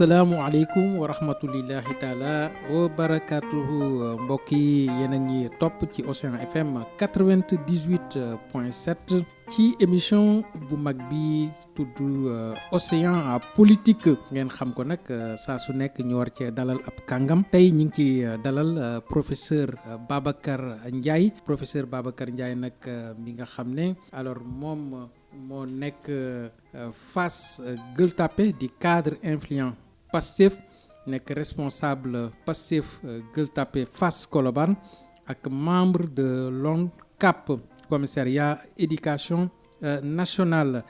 asalaamualeykum wa rahmatulillahi taala wa barakatuhu mbokk yi yéen a ngi topp ci Océan FM 98.7 ci émission bu mag bi tudd Océan politique ngeen xam ko nag saa su nekk ñu war cee dalal ab kàngam tey ñu ngi ci dalal professeur Babacar Ndiaye professeur Babacar Ndiaye nag mi nga xam ne alors moom moo nekk Fass Gueule Tapée di cadre influent Pastef nekk responsable Pastef Gueule Tapée Fass Colobane ak membre de l'ONCAP commissariat éducation nationale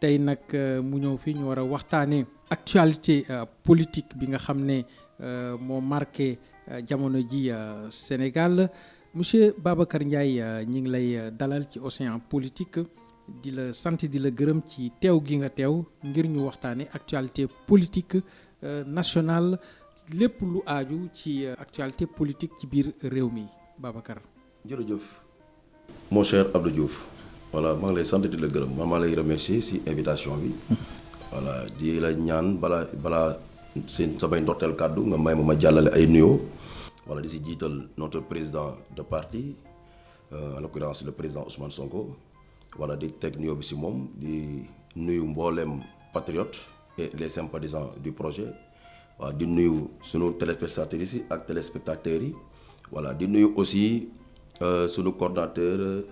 tey nag mu ñëw fii ñu war a waxtaanee actualité politique bi nga xam ne moo marqué jamono ji Sénégal monsieur Babacar Ndiaye ñi ngi lay dalal ci Océan politique di la sant di la gërëm ci teew gi nga teew ngir ñu waxtaane actualité politique nationale lépp lu aaju ci actualité politique ci biir réew mi Babacar. jërëjëf mon cher Abdou Diouf voilà maa ngi lay sant di la gërëm maa lay remercier ci invitation bi voilà di la ñaan balaa seen samay ndorteel kàddu nga may ma jàllale ay nuyoo voilà di ci jiital notre président de parti en l'occurrence le président Ousmane Sonko. voilà di teg nuyoo bi ci moom di nuyu mbooleem patriote et les sympathisants du projet waaw di nuyu sunu téléspectateurs yi ak téléspectateurs yi voilà di nuyu aussi sunu coordonnateur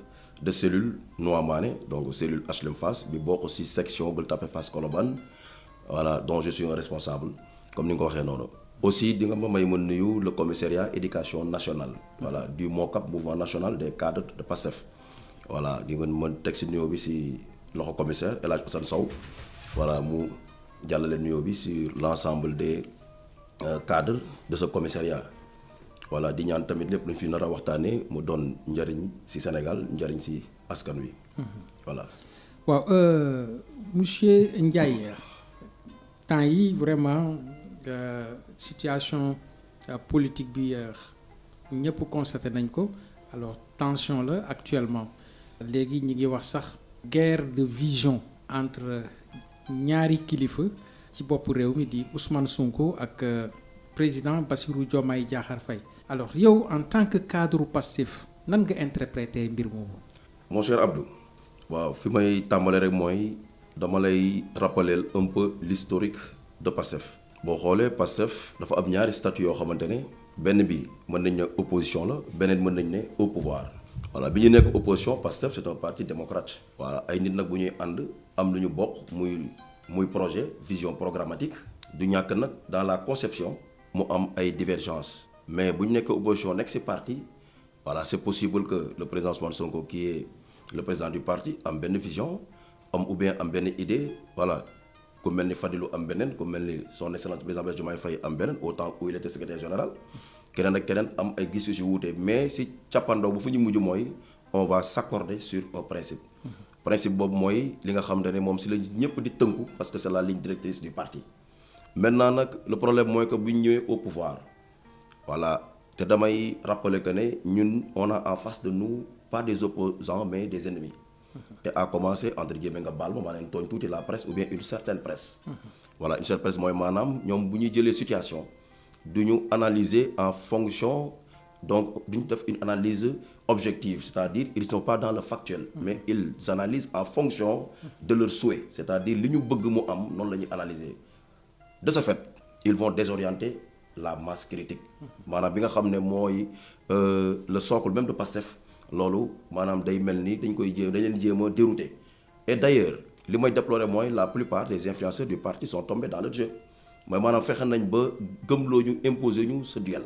de cellule Noa Mané donc cellule HLM Fass bi bokk ci section Gueule Tapée Fass Colobane voilà dont je suis un responsable comme ni nga ko waxee noonu. aussi di nga ma may nuyu le commissariat éducation nationale voilà du MOCAP mouvement national des cadres de PASTEF. voilà di nga mën teg ci nuyoo bi ci loxo commissaire El Hadj Assane Sow voilà mu jàllale nuyoo bi sur l'ensemble des cadres de ce commissariat voilà di ñaan tamit lépp lu ñu fi nar a waxtaanee mu doon njariñ ci Sénégal njariñ ci askan wi. voilà. waaw monsieur Ndiaye temps yi vraiment situation politique bi ñëpp constaté nañ ko alors tension la actuellement. léegi ñi ngi wax sax guerre de vision entre ñaari kilifa ci boppu réew mi di Ousmane Sonko ak président Bassirou Diomaye Diakhar Faye alors yow en tant que cadre Pastef nan nga interpréter mbir moomu. mon cher Abdou waaw fi may tàmbale rek mooy dama lay rappeler un peu l'historique de Pastef. boo xoolee Pastef dafa am ñaari statut yoo xamante ne benn bi mën nañ ne opposition la beneen mën nañ ne au pouvoir. voilà bi ñu nekk opposition Pastef c'est un parti démocrate. voilà ay nit nag bu ñuy ànd am lu ñu bokk muy projet vision programmatique du ñàkk nag dans la conception mu am ay divergences mais bu ñu nekk opposition nekk ci parti voilà c'est possible que le président Ousmane Sonko qui est le président du parti am benn vision ou bien am benn idée voilà ku mel ni Fadilou am beneen ku mel ni son excellence président Bassirou Diomaye Faye am beneen au temps où il était secrétaire général. keneen ak keneen am ay gis-gis yu wuute mais ci cappaandaw bu fu ñu mujj mooy on va s'accorder sur un principe. principe boobu mooy li nga xamante ne moom ci la ñëpp di tënku parce que c'est la ligne directrice du parti. maintenant nag le problème mooy que bu ñu ñëwee au pouvoir voilà te damay rappeler que ne ñun on a en face de nous pas des opposants mais des ennemis. te à commencer entre guillemets nga baal ma maa leen tooñ tuuti la presse ou bien une certaine presse. voilà une certaine presse mooy maanaam ñoom bu ñuy jëlee situation. du ñu analyser en fonction donc du ñu def une analyse objective c'est-à-dire ils sont pas dans le factuel mais ils analysent en fonction de leurs souhaits c'est-à-dire li ñu bëgg mu am noonu la ñuy analyser de ce fait ils vont désorienter la masse critique maanaam bi nga xam ne mooy le socle même de Pastef loolu maanaam day mel ni dañ leen jéem a dérouter et d'ailleurs li may déplorer mooy la plupart des influenceurs du parti sont tombés dans le jeu mooy maanaam fexe nañ ba gëmloo ñu imposer ñu ce duel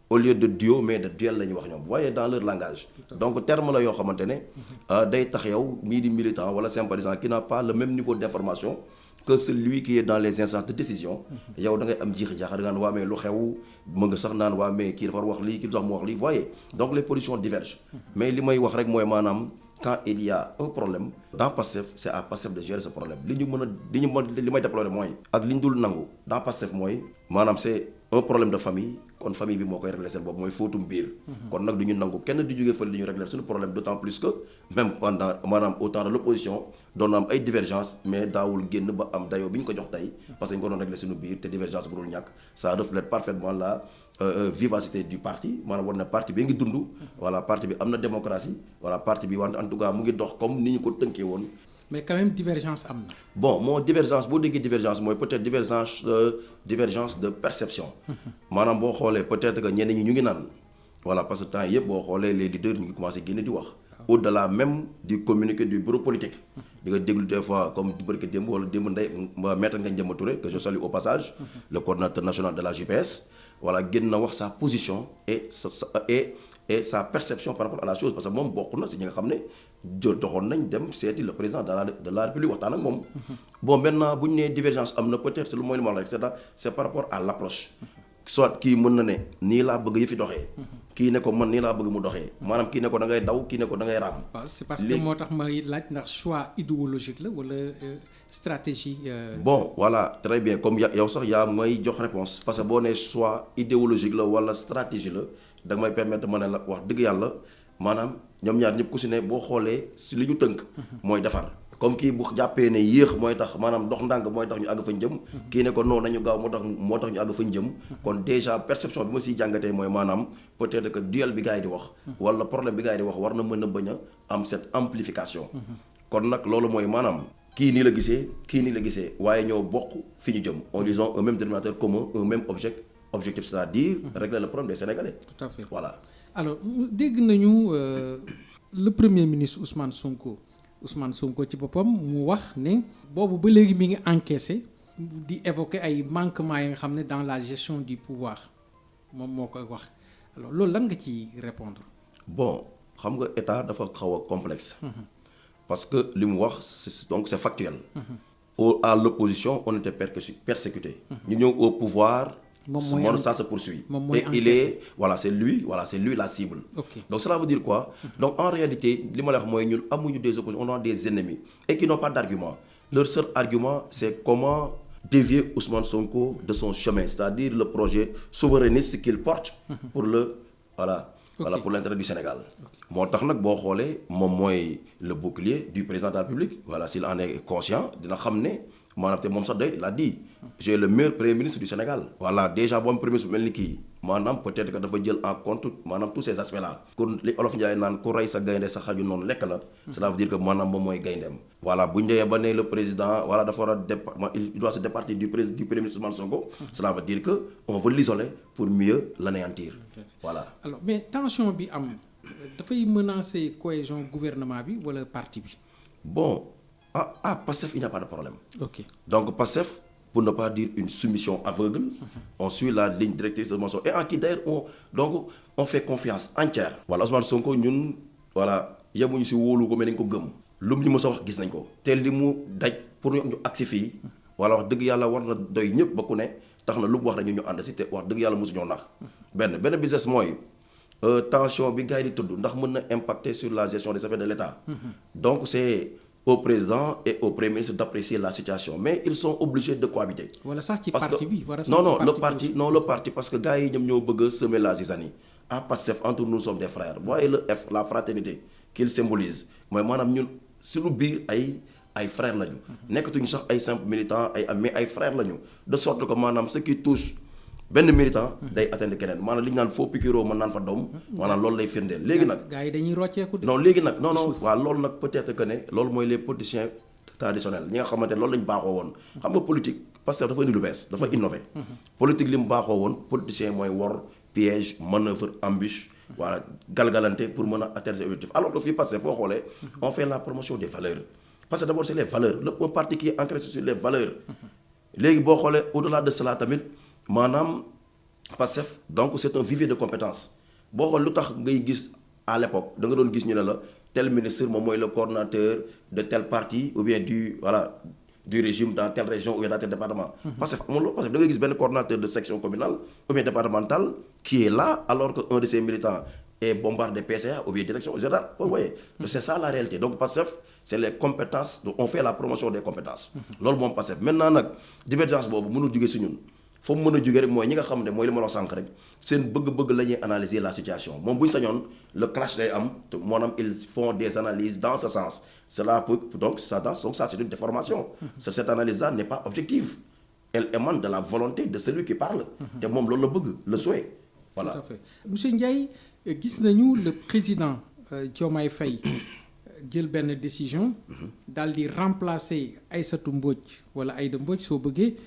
au lieu de duo mais de duel la ñuy wax ñoom vous voyez dans leur langage donc terme la yoo xamante ne day tax yow mii di militant wala sympathisant qui n'a pas le même niveau d'information que celui qui est dans les instances de décision yow da ngay am jiixi jaaxa da nga naan waa mais lu xew mën nga sax naan waa mais kii dafa wax lii kii dafa mu wax lii vous voyez donc les positions divergent mais li may wax rek mooy maanaam quand il y a un problème dans Pastef c'est à Pastef de gérer ce problème li may déplorer mooy ak li ñu dul nangu dans Pastef mooy maanaam c'est un problème de famille kon famille bi moo koy régler seen bopp mooy fóotum biir. kon nag du ñu nangu kenn di jógee fële di ñu régler suñu problème d'autant plus que même pendant maanaam au temps de l'opposition doon na am ay divergence mais daawul génn ba am dayoo bi ñu ko jox tey parce que ñu ko doon régler suñu biir te divergence bu dul ñàkk ça reflète parfaitement la vivacité du parti maanaam war na parti bi ngi dund. voilà parti bi am na démocratie voilà parti bi wante en tout cas mu ngi dox comme ni ñu ko tënkee woon. mais quand même divergence am na. bon moo divergence boo déggee divergence mooy peut-être divergence de perception. maanaam boo xoolee peut-être que ñenn ñi ñu ngi naan voilà parce que temps yëpp boo xoolee les leaders ñu ngi commencé génne di wax. au-delà même du communiqué du bureau politique. di nga déglu des fois comme di barke démb wala démb ndey maître Ngagne Demba Touré que je salue au passage. le coordonnateur national de la JPS. voilà génn na wax sa position et sa perception par rapport à la chose parce que moom bokk na si ñi nga xam ne doxoon nañ dem seeti le président de la République waxtaan ak moom. bon maintenant bu ñu nee divergence am na peut-être c'est lu mooy li ma wax rek c'est par rapport à l'approche. soit kii mën na ne nii laa bëgg yëfi doxee. kii ne ko man nii laa bëgg mu doxee. maanaam kii ne ko da ngay daw kii ne ko da ngay raam. waaw c'est parce que moo tax may laaj ndax choix idéologique la wala stratégie. bon voilà très bien comme yow sax yaa may jox réponse parce que boo nee choix idéologique la wala stratégie la da nga may permettre ma ne la wax dëgg yàlla maanaam ñoom ñaar ñëpp ku si ne boo xoolee si li ñu tënk. mooy defar. comme kii bu jàppee ne yéex mooy tax maanaam dox ndànk mooy tax ñu àgg fañ jëm. kii ne ko non nañu gaaw moo tax ñu àgg fañ jëm. kon déjà perception bi ma siy jàngatee mooy maanaam peut-être que duel bi gars yi di wax. wala problème bi gars yi di wax war na mën a bañ a am cette amplification. kon nag loolu mooy maanaam kii nii la gisee waaye ñoo bokk fi ñu jëm en disant un même dénominateur commun un même objectif c'est-à-dire régler le problème des Sénégalais. tout à fait voilà. alors dégg nañu le premier ministre Ousmane Sonko ci boppam mu wax ne boobu ba léegi mi ngi encaissé di évoquer ay manquements yi nga xam ne dans la gestion du pouvoir moom moo koy wax alors loolu lan nga ci répondre. bon xam nga état dafa xaw a complexe. parce que li mu wax donc c'est factuel. à l'opposition on était persécuté. ñu ñëw au pouvoir. moom ça se poursuit. et il est c'est lui la cible. Okay. donc cela veut dire quoi. donc en réalité li ma la wax mooy ñun amuñu des oppositions on a des ennemis et qui n'ont pas d'argument. leur seul argument c'est comment dévier Ousmane Sonko de son chemin c'est-à-dire le projet souverainiste qu'il porte. pour pour l'intérêt du Sénégal. moo tax nag boo xoolee moom mooy le bouclier du président de la République. s'il en est conscient dina xam ne. maanaam te moom sax day l'a dit j'ai le meilleur premier ministre du Sénégal. déjà boo am premier ministre bu mel ni kii maanaam peut-être que dafa jël en compte maanaam tous ces aspects là. kon li olof Njaay naan ku rey sa gaynde sa xaju noonu lekk la. cela veut dire que maanaam moom mooy gayndeem. bu ñu demee ba ne le président dafa war a il doit se départir du premier ministre Ousmane Sonko. cela veut dire que on veut l'isoler pour mieux l'anéantir. alors mais tension bi am dafay menacer cohésion gouvernement bi wala parti bi. Pastef il n'y a pas de problème. Ok. Donc Pastef, pour ne pas dire une soumission aveugle, on suit la ligne directrice de Ousmane Sonko et en qui d'ailleurs on fait confiance entière. Ousmane Sonko ñun yemuñu si wóolu ko mais nañ ko gëm. lu mu ñu mës a wax gis nañ ko. te li mu daj pour ñu agsi fii wax dëgg yàlla war na doy ñëpp ba ku ne tax na lu mu wax rek ñu ànd si te wax dëgg yàlla mosuñoo nax. benn business mooy tension bi gars yi di tudd ndax mën na impacter sur la gestion des affaires de l'État. Donc c'est au président et au premier ministre d'apprécier la situation mais ils sont obligés de cohabiter. wala sax ci parti bi le parti parce que gars yi ñoom ñoo bëgg a semer la zizanie. Pastef entre nous sommes des frères voyez le F la fraternité qu'il symbolise mooy maanaam ñun suñu biir ay frères lañu. nekkatuñu sax ay simples militants mais ay frères lañu de sorte que maanaam ce qui touche benn militant day atteindre keneen maanaam li ñu naan faux piqûre mën naan fa doom maanaam loolu lay firndeel léegi nag. gars yi dañuy rocceeku. non léegi nag non loolu nag peut-être que ne loolu mooy les politiciens traditionnels ñi nga xamante ne loolu lañu baaxoo woon. xam nga politique parce que dafa indi lu bees dafa innové. politique li mu baaxoo woon politicien mooy wor piège manœuvre embûche galgalante pour mën a atteindre objectif alors que fii parce que foo xoolee on fait la promotion des valeurs parce que d'abord c'est les valeurs un parti qui est ancré sur les valeurs. léegi boo xoolee au-delà de cela tamit maanaam Pastef donc c'est un vivier de compétences boo xool lu tax ngay gis à l'époque da nga doon gis ñu ne la tel ministre moom mooy le coordonnateur de tel parti ou bien du régime dans telle région ou bien dans tel département. Pastef amul loolu parce que da ngay gis benn coordonnateur de section communale ou bien départementale qui est là alors que un de ses militants est bombardé PCA ou bien direction générale. vous voyez c'est ça la réalité donc Pastef c'est les compétences donc on fait la promotion des compétences. loolu moom Pastef maintenant nag divergence boobu mënul jóge si ñun. fa mu mën a jógee rek mooy ñi nga xam ne mooy li ma la sànq rek seen bëgg-bëgg la ñuy analyser la situation moom bu ñu sañoon le clash day am te maanaam ils font des analyses dans ce sens cela peut donc ça c'est une déformation. Cette analyse là n'est pas objective. Elle émane de la volonté de celui qui parle. te moom loolu la bëgg le souhait voilà. Tout à fait monsieur Ndiaye gis nañu le président Diomaye Faye jël benn décision daal di remplacer Aïssatou Mbodj wala Aïda Mbodj soo bëggee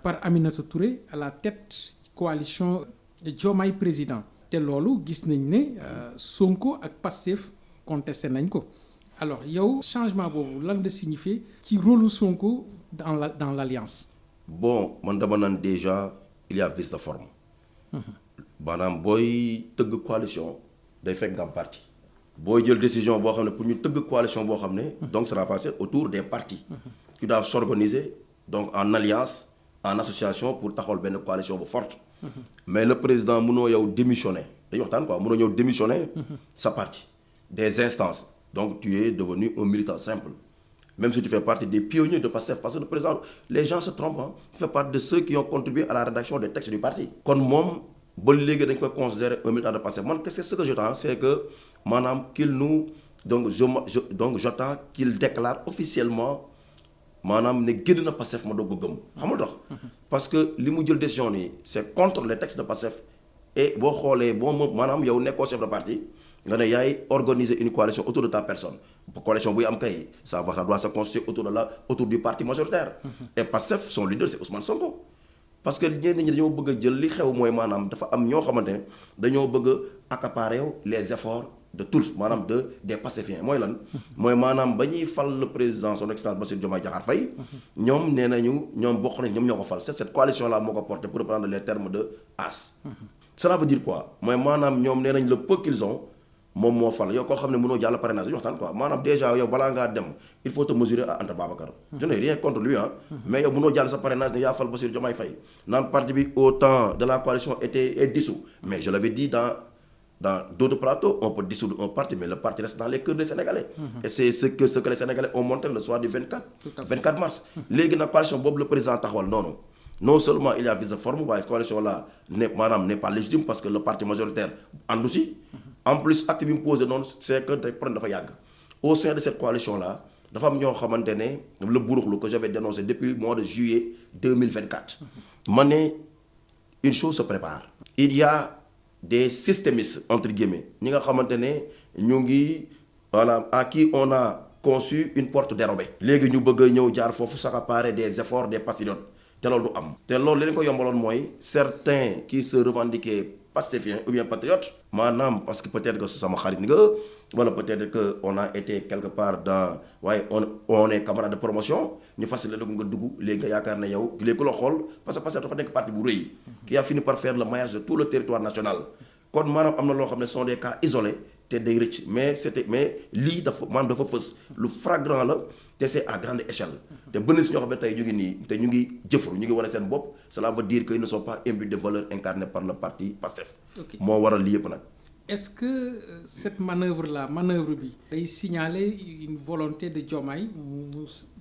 par Aminata Touré à la tête coalition Diomaye président te loolu gis nañ ne Sonko ak Pastef contesté nañ ko alors yow changement boobu lan la signifier ci rôle Sonko dans l'alliance. Bon man dama naan déjà il y a vice de forme. maanaam booy tëgg coalition day fekk nga am parti. booy jël décision boo xam ne pour ñu tëgg coalition boo xam ne. donc ça va passer autour des partis. qui doivent s'organiser donc en alliance en association pour taxawal benn coalition bu forte. mais le président mënoo yow démissionner dañuy waxtaan quoi mënoo ñëw démissionner. sa parti des instances donc tu es devenu un militant simple. Même si tu fais partie des pionniers de PASTEF parce que le président les gens se trompent hein. Tu fais partie de ceux qui ont contribué à la rédaction des textes du parti. kon moom ba léegi dañ koy considérer un militant de PASTEF man ce que j'attends c'est que maanaam qu'il nous donc j'attends qu'il déclare officiellement maanaam ne génn na PASTEF ma doog ko gëm xam nga tax parce que li mu jël décision nii c'est contre les textes de PASTEF et boo xoolee boo maanaam yow nekkoo chef de parti nga ne yaay organiser une coalition autour de ta personne coalition buy am kay ça doit se constituer autour du parti majoritaire. Et PASTEF son leader c'est Ousmane Sonko. parce que ñenn ñi dañoo bëgg a jël li xew mooy maanaam dafa am ñoo xamante ne dañoo bëgg a accaparer les efforts de tous maanaam des Pastéfiens mooy lan. mooy maanaam ba ñuy fal le président son excellence Bassirou Diomaye Diakhar Faye. ñoom nee nañu ñoom bokk nañ ñoom ñoo ko fal cette coalition là moo ko porté pour reprendre les termes de As. cela veut dire quoi mooy maanaam ñoom nee nañ le peu qu'ils ont. moom moo fal yow koo xam ne mënoo jàll parrainage dañu waxtaan quoi maanaam déjà yow balaa ngaa dem il faut te mesurer à Anta Babacar. je n'ai rien contre lui mais yow mënoo jàll sa parrainage ne yaa fal Bassirou Diomaye Faye naan parti bi au temps de la coalition est dissous mais je l'avais dit dans d'autres plateaux on peut dissoudre un parti mais le parti reste dans les cœurs des Sénégalais. Et c'est ce que les Sénégalais ont montré le soir du 24 mars. léegi nag coalition boobu le président taxawal noonu. Non seulement il y a vice de forme waaye coalition là n'est pas légitime parce que le parti majoritaire àndu si. En plus acte bi mu posé noonu c'est que tey problème dafa yàgg au sein de cette coalition là dafa am ñoo xamante ne le buruxlu que j'avais dénoncé depuis le mois de juillet 2024. ma ne une chose se prépare. il y a des systémistes entre guillemets ñi nga xamante ne ñu ngi voilà à qui on a conçu une porte dérobée. léegi ñu bëgg a ñëw jaar foofu s'accaparer des efforts des patriotes te loolu du am. te loolu li leen ko yombaloon mooy certains qui se revendiquaient pastéfien ou bien patriote maanaam parce que peut-être que sama xarit nga wala peut-être que on a été quelque part dans waaye on est camarade de promotion ñu facilité la nga dugg léegi nga yaakaar ne yow léegi ku la xool parce que Pastef dafa nekk parti bu rëy qui a fini par faire le maillage de tout le territoire national kon maanaam am na loo xam ne sont des cas isolés te day rëcc mais lii dafa maanaam dafa fës lu flagrant la te c'est à grande échelle te bëri si ñoo xam ne tey ñu ngi nii te ñu ngi jëfru ñu ngi wane seen bopp cela veut dire qu'ils ne sont pas imbus de valeurs incarnées par le parti Pastef. moo waral lii yëpp nag. est-ce que cette manœuvre bi day signaler une volonté de Diomaye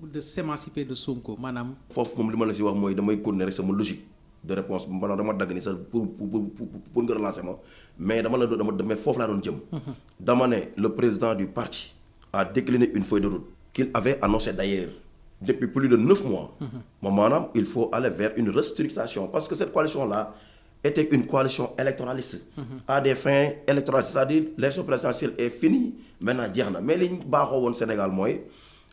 de s'émanciper de Sonko maanaam. foofu moom li ma la si wax mooy damay continuer rek sama logique de réponse maanaam dama dagg ni sax pour nga relancer ma mais mais foofu laa doon jëm. dama ne le président du parti a décliné une feuille de route. qu'il avait annoncé d'ailleurs depuis plus de 9 mois. Maanaam il faut aller vers une restructuration parce que cette coalition-là était une coalition électoraliste. À des fins électoralistes c'est-à-dire l'élection présidentielle est finie maintenant jeex na mais li ñu baaxoo woon Sénégal mooy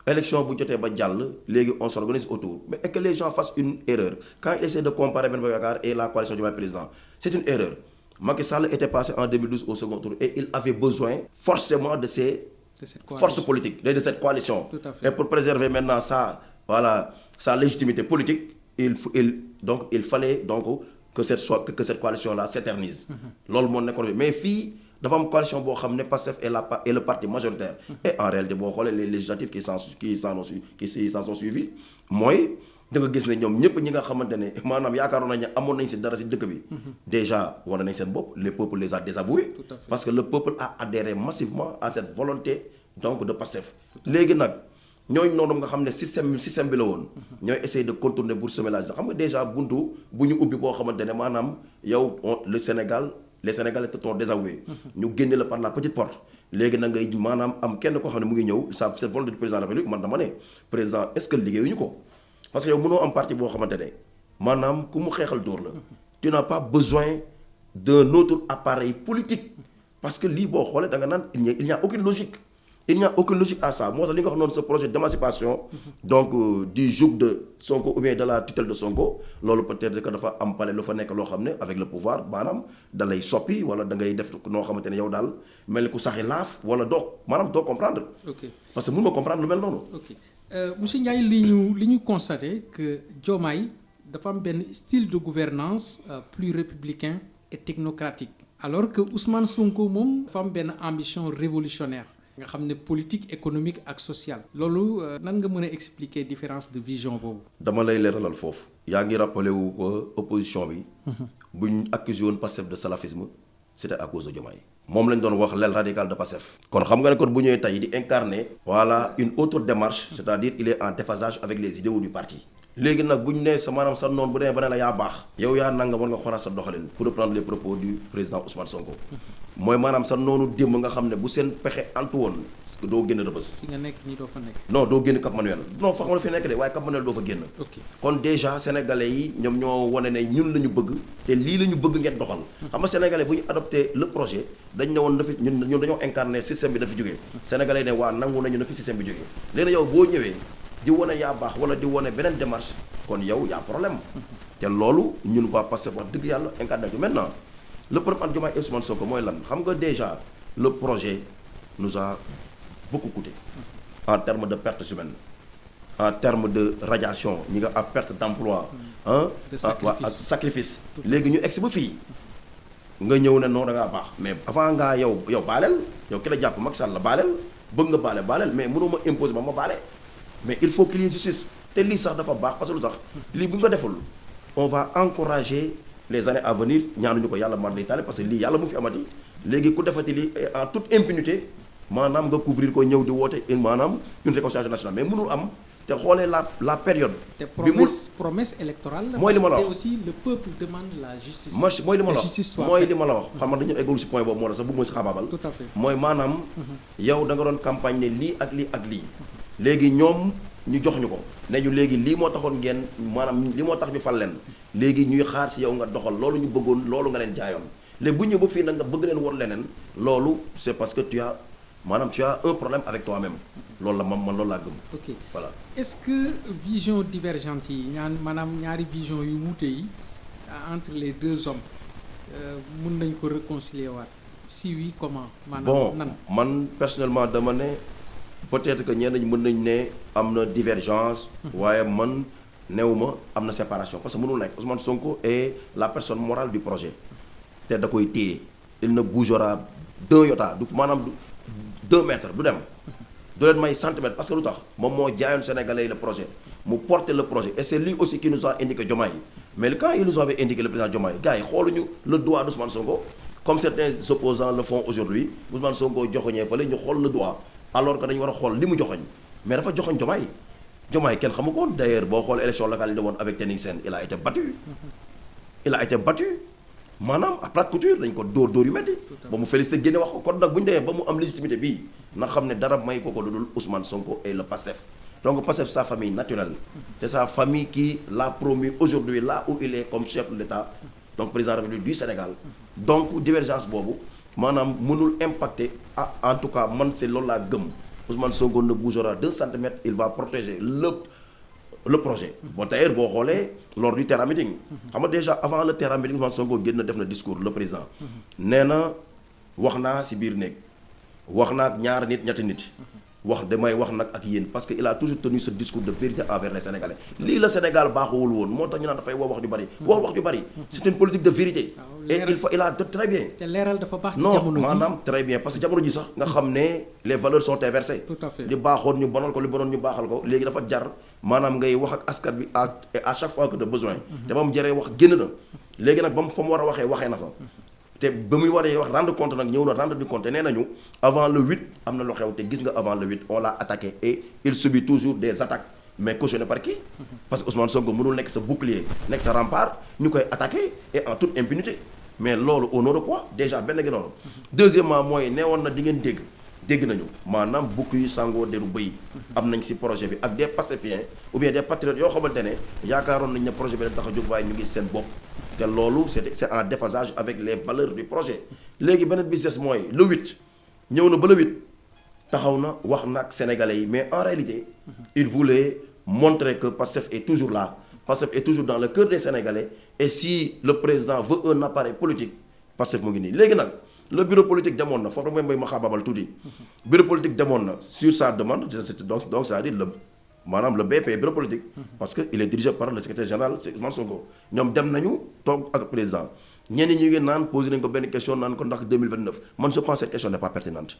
élection bu jotee ba jàll léegi on s'organise autour mais et que les gens fassent une erreur quand ils essaient de comparer Benno Bokk Yaakaar et la coalition Diomaye président c'est une erreur. Macky Sall était passé en 2012 au second tour et il avait besoin forcément de ces force politique de cette coalition. Et pour préserver maintenant sa légitimité politique il fallait donc que cette coalition là s'éternise. loolu moo nekkoon mais fii dafa am coalition boo xam ne Pastef est le parti majoritaire. Et en réalité boo xoolee les législatives qui s'en sont suivis mooy da nga gis ne ñoom ñëpp ñi nga xamante ne maanaam yaakaaroon nañ ne amoon nañ si dara si dëkk bi. déjà wane nañ seen bopp le peuple les a désavoués. parce que le peuple a adhéré massivement à cette volonté donc de Pastef. léegi nag ñooñu noonu nga xam ne système bi la woon. ñooy essayer de contourner pour semer la xam nga déjà buntu bu ñu ubbi boo xamante ne maanaam yow le Sénégal les Sénégalais te sont désavoués. ñu génne la par la petite porte. léegi na ngay maanaam am kenn koo xam ne mu ngi ñëw sa c'est volonté du président de la République man dama ne président est-ce que liggéeyuñu ko parce que yow mënoo am parti boo xamante ne maanaam ku mu xeexal dóor la. tu n'as pas besoin d'un autre appareil politique parce que lii boo xoolee da nga naan il n'y a aucune logique. Il n'y a aucune logique à ça moo tax li nga xam noonu ce projet d'émancipation donc du joug de Sonko ou bien de la tutelle de Sonko loolu peut-être que dafa am pale lu fa nekk loo xam ne avec le pouvoir maanaam da lay soppi wala da ngay def noo xamante ne yow daal mel ni ku saxi laaf wala doo maanaam doo comprendre. ok parce que mun nga comprendre lu mel noonu. ok monsieur Ndiaye li ñu constaté que Diomaye dafa am benn style de gouvernance plus républicain et technocratique alors que Ousmane Sonko moom dafa am benn ambition révolutionnaire. nga xam ne politique économique ak sociale. loolu nan nga mën a expliquer différence de vision boobu. dama lay leeralal foofu. yaa ngi rappelé wu ko opposition bi. buñ accusé woon Pastef de salafisme c'était à cause de Diomaye. moom lañ doon wax l'aile radicale de Pastef. kon xam nga ne kon bu ñëwee tey di incarner. voilà une autre démarche. c'est-à-dire il est en déphasage avec les idéaux du parti. léegi nag bu ñu nee sa maanaam sa noonu bu demee ba ne la yaa baax. yow yaa nanga war nga xoolaat sa doxalin pour reprendre les propos du président Ousmane Sonko. mooy maanaam sa noonu démb nga xam ne bu seen pexe antu woon doo génn Rebeuss. fi nga nekk nii doo fa nekk. non doo génn Cap Manuel non fa xam la fi nekk de waaye Cap Manuel doo fa génn. ok kon déjà sénégalais yi ñoom ñoo wane ne ñun la ñu bëgg te lii la ñu bëgg ngeen doxal. xam nga sénégalais bu ñu adopté le projet dañ ne woon dafi ñun dañoo incarné système bi dafa jógee. sénégalais ne waa nangu nañu na fi système bi jógee léegi yow boo ñëwee di wane yaa baax wala di wane beneen démarche kon yow yaa problème te loolu ñun waa Pastef wax dëgg yàlla incarné ko maintenant le problème entre Diomaye et Ousmane Sonko mooy lan xam nga déjà le projet nous a beaucoup coûté en termes de pertes humaines en termes de radiation ñi nga ak perte d'emploi ak sacrifice léegi ñu egsi ba fii nga ñëw ne non da ngaa baax mais avant ngaa yow baaleel yow ki la jàpp Macky Sall la baaleel bëgg nga baaleel mais mënoo ma imposer ma baale mais il faut qu'il y ait justice te lii sax dafa baax parce que lu tax lii bu ñu ko deful on va encourager les années à venir ñaanuñu ko yàlla mar day taale parce que lii yàlla mu fi amati léegi ku defati lii en toute impunité maanaam nga couvrir ko ñëw di woote maanaam une réconciliation nationale mais mënul am te xoolee la période. te promesse électorale. mooy li ma la wax aussi le peuple demande la justice. mooy li ma la wax mooy li ma la wax xam nga dañu eggul si point boobu moo tax sax bëgg ma si xaabaabal. tout à fait mooy maanaam. yow da nga doon campagne ne lii ak lii ak lii. léegi ñoom ñu jox ñu ko. ne ñu léegi lii moo taxoon ngeen maanaam li moo tax ñu fal leen. léegi ñuy xaar si yow nga doxal loolu ñu bëggoon loolu nga leen jaayoon léegi bu ñëw ba fii nag nga bëgg leen woon leneen loolu c'est parce que tu as un problème avec toi-même loolu la man loolu laa gëm. ok voilà est-ce que vision divergente yi maanaam ñaari vision yu wuute yi entre les deux hommes mën nañ ko réconcilier waat si oui comment. maanaam nan bon man personnellement dama ne peut-être que ñenn ñi mën nañ ne am na divergence. waaye man néew ma am na séparation parce que mënul nekk Ousmane Sonko est la personne morale du projet te da koy téye il ne bougera d'un iota du maanaam du 2 mètres du dem du leen may centimètre parce que lu tax moom moo jaayoon Sénégalais yi le projet mu porter le projet et c'est lui aussi qui nous a indiqué Diomaye mais quand il nous avait indiqué le président Diomaye gars yi xooluñu le doigt d'Ousmane Sonko comme certains opposants le font aujourd'hui Ousmane Sonko joxoñee fële ñu xool le doigt alors que dañu war a xool li mu joxoñ mais dafa joxoñ Diomaye kenn xamu ko woon d'ailleurs boo xool élection locale yi demoon avec Tening Sène il a été battu maanaam à plate couture dañ ko dóor yu metti ba mu félicité génne wax ko kon nag bu ñu demee ba mu am légitimité bii na xam ne dara may ko lu dul Ousmane Sonko et le PASTEF donc PASTEF sa famille naturelle c'est sa famille qui l'a promu aujourd'hui là où il est comme chef de l'État donc président de la République du Sénégal donc divergence boobu maanaam mënul impacter en tout cas man c'est loolu laa gëm Ousmane Sonko ne bougera 2 centimètres il va protéger le projet. bon d'ailleurs boo xoolee lors du terrain meeting. xam nga déjà avant le terrain meeting Ousmane Sonko génn def na discours le président. nee na wax naa ci biir néeg wax naa ak ñaar nit ñetti nit. damay wax nag ak yéen parce que il a toujours tenu ce discours de vérité envers les Sénégalais. lii la Sénégal baaxuwul woon moo tax ñu naan dafay wax ju bari. wax ju bari c'est une politique de vérité. et il a très bien. te leeral dafa baax ci jamono ji non maanaam très bien parce que jamono ji sax nga xam ne les valeurs sont inversées. tout à fait li baaxoon ñu bonal ko li bonoon ñu baaxal ko léegi dafa jar maanaam ngay wax ak askan bi à chaque fois que de besoin. te ba mu jaree wax génn na léegi nag ba mu fa mu war a waxee na fa. te ba muy waree wax rendre compte nag ñëw na rendre du compte nee nañu avant le 8 am na lu xew te gis nga avant le 8 on l'a attaqué et il subit toujours des attaques mais cautionné par qui? Parce que Ousmane Sonko mënul nekk sa bouclier nekk sa rempart ñu koy attaqué et en toute impunité mais loolu au nom de quoi déjà benn gi noonu. Deuxièmement mooy neewoon na di ngeen dégg nañu maanaam bukk yu sangoo deru bëy am nañ ci projet bi ak des pacifiens ou bien des patriotes yoo xamante ne yaakaaroon nañ ne projet bi dañ tax a jóg waaye ñu ngi seen bopp te loolu c'est en déphasage avec les valeurs du projet. léegi beneen business mooy le 8 ñëw na ba le 8 taxaw na wax na ak sénégalais yi mais en réalité il voulait montrer que Pastef est toujours là, Pastef est toujours dans le cœur des Sénégalais et si le président veut un appareil politique Pastef mu ngi nii léegi nag le bureau politique demoon na foofu mooy ma xaabaabal tuuti bureau politique demoon na sur sa demande donc c'est-à-dire maanaam le BP bureau politique parce que il est dirigé par le secrétaire général Ousmane Sonko ñoom dem nañu toog ak président ñenn ñi ngi naan posé nañ ko benn question naan ko ndax 2029 man je pense que cette question n'est pas pertinente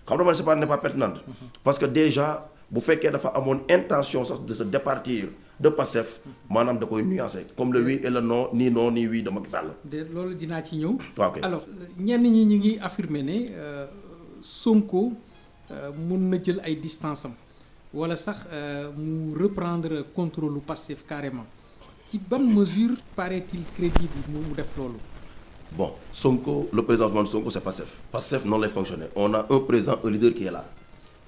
xam nga man c'est pas n'est pas pertinente parce que déjà bu fekkee dafa amoon intention sax de se départir de Pastef maanaam da koy nuancer comme le oui et le non ni oui de Macky Sall. de loolu dinaa ci ñëw. ok alors ñenn ñi ñu ngi affirmer ne Sonko mun na jël ay distance am wala sax mu reprendre contrôle lu Pastef carrément ci ban mesure paraît-il crédible mu def loolu. bon Sonko le président Ousmane Sonko c'est Pastef noonu lay fonctionner on a un président un leader qui est là.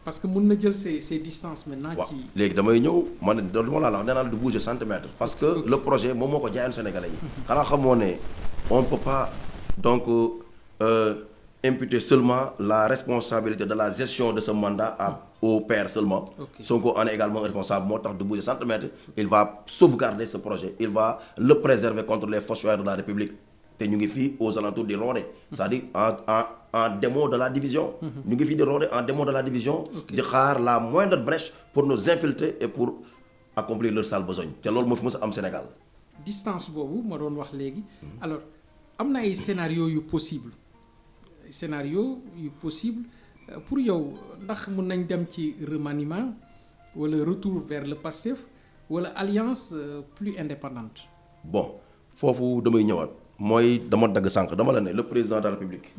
parce que mun na jël ses distances maintenant. waaw ci léegi damay ñëw man ne loolu laa la wax nee naa la du bouger centimètre. parce que le projet moom moo ko jaayoon Sénégalais yi. xanaa xamoo ne on ne peut pas donc imputer seulement la responsabilité de la gestion de ce mandat au père seulement. Sonko en est également responsable moo tax du bouger centimètre. il va sauvegarder ce projet il va le préserver contre les fossoyeurs de la République te ñu ngi fii aux alentours di rôder c'est-à-dire en démon de la division. ñu ngi fii di rôder en démon de la division. di xaar la moindre brèche pour nous infiltrer et pour accomplir leur sale besogne te loolu moo fi mës a am Sénégal. distance boobu ma doon wax léegi. alors am na ay scénario yu possible pour yow ndax mun nañ dem ci remaniement wala retour vers le Pastef wala alliance plus indépendante. bon foofu damay ñëwaat. mooy dama dagg sànq dama la ne le président de la République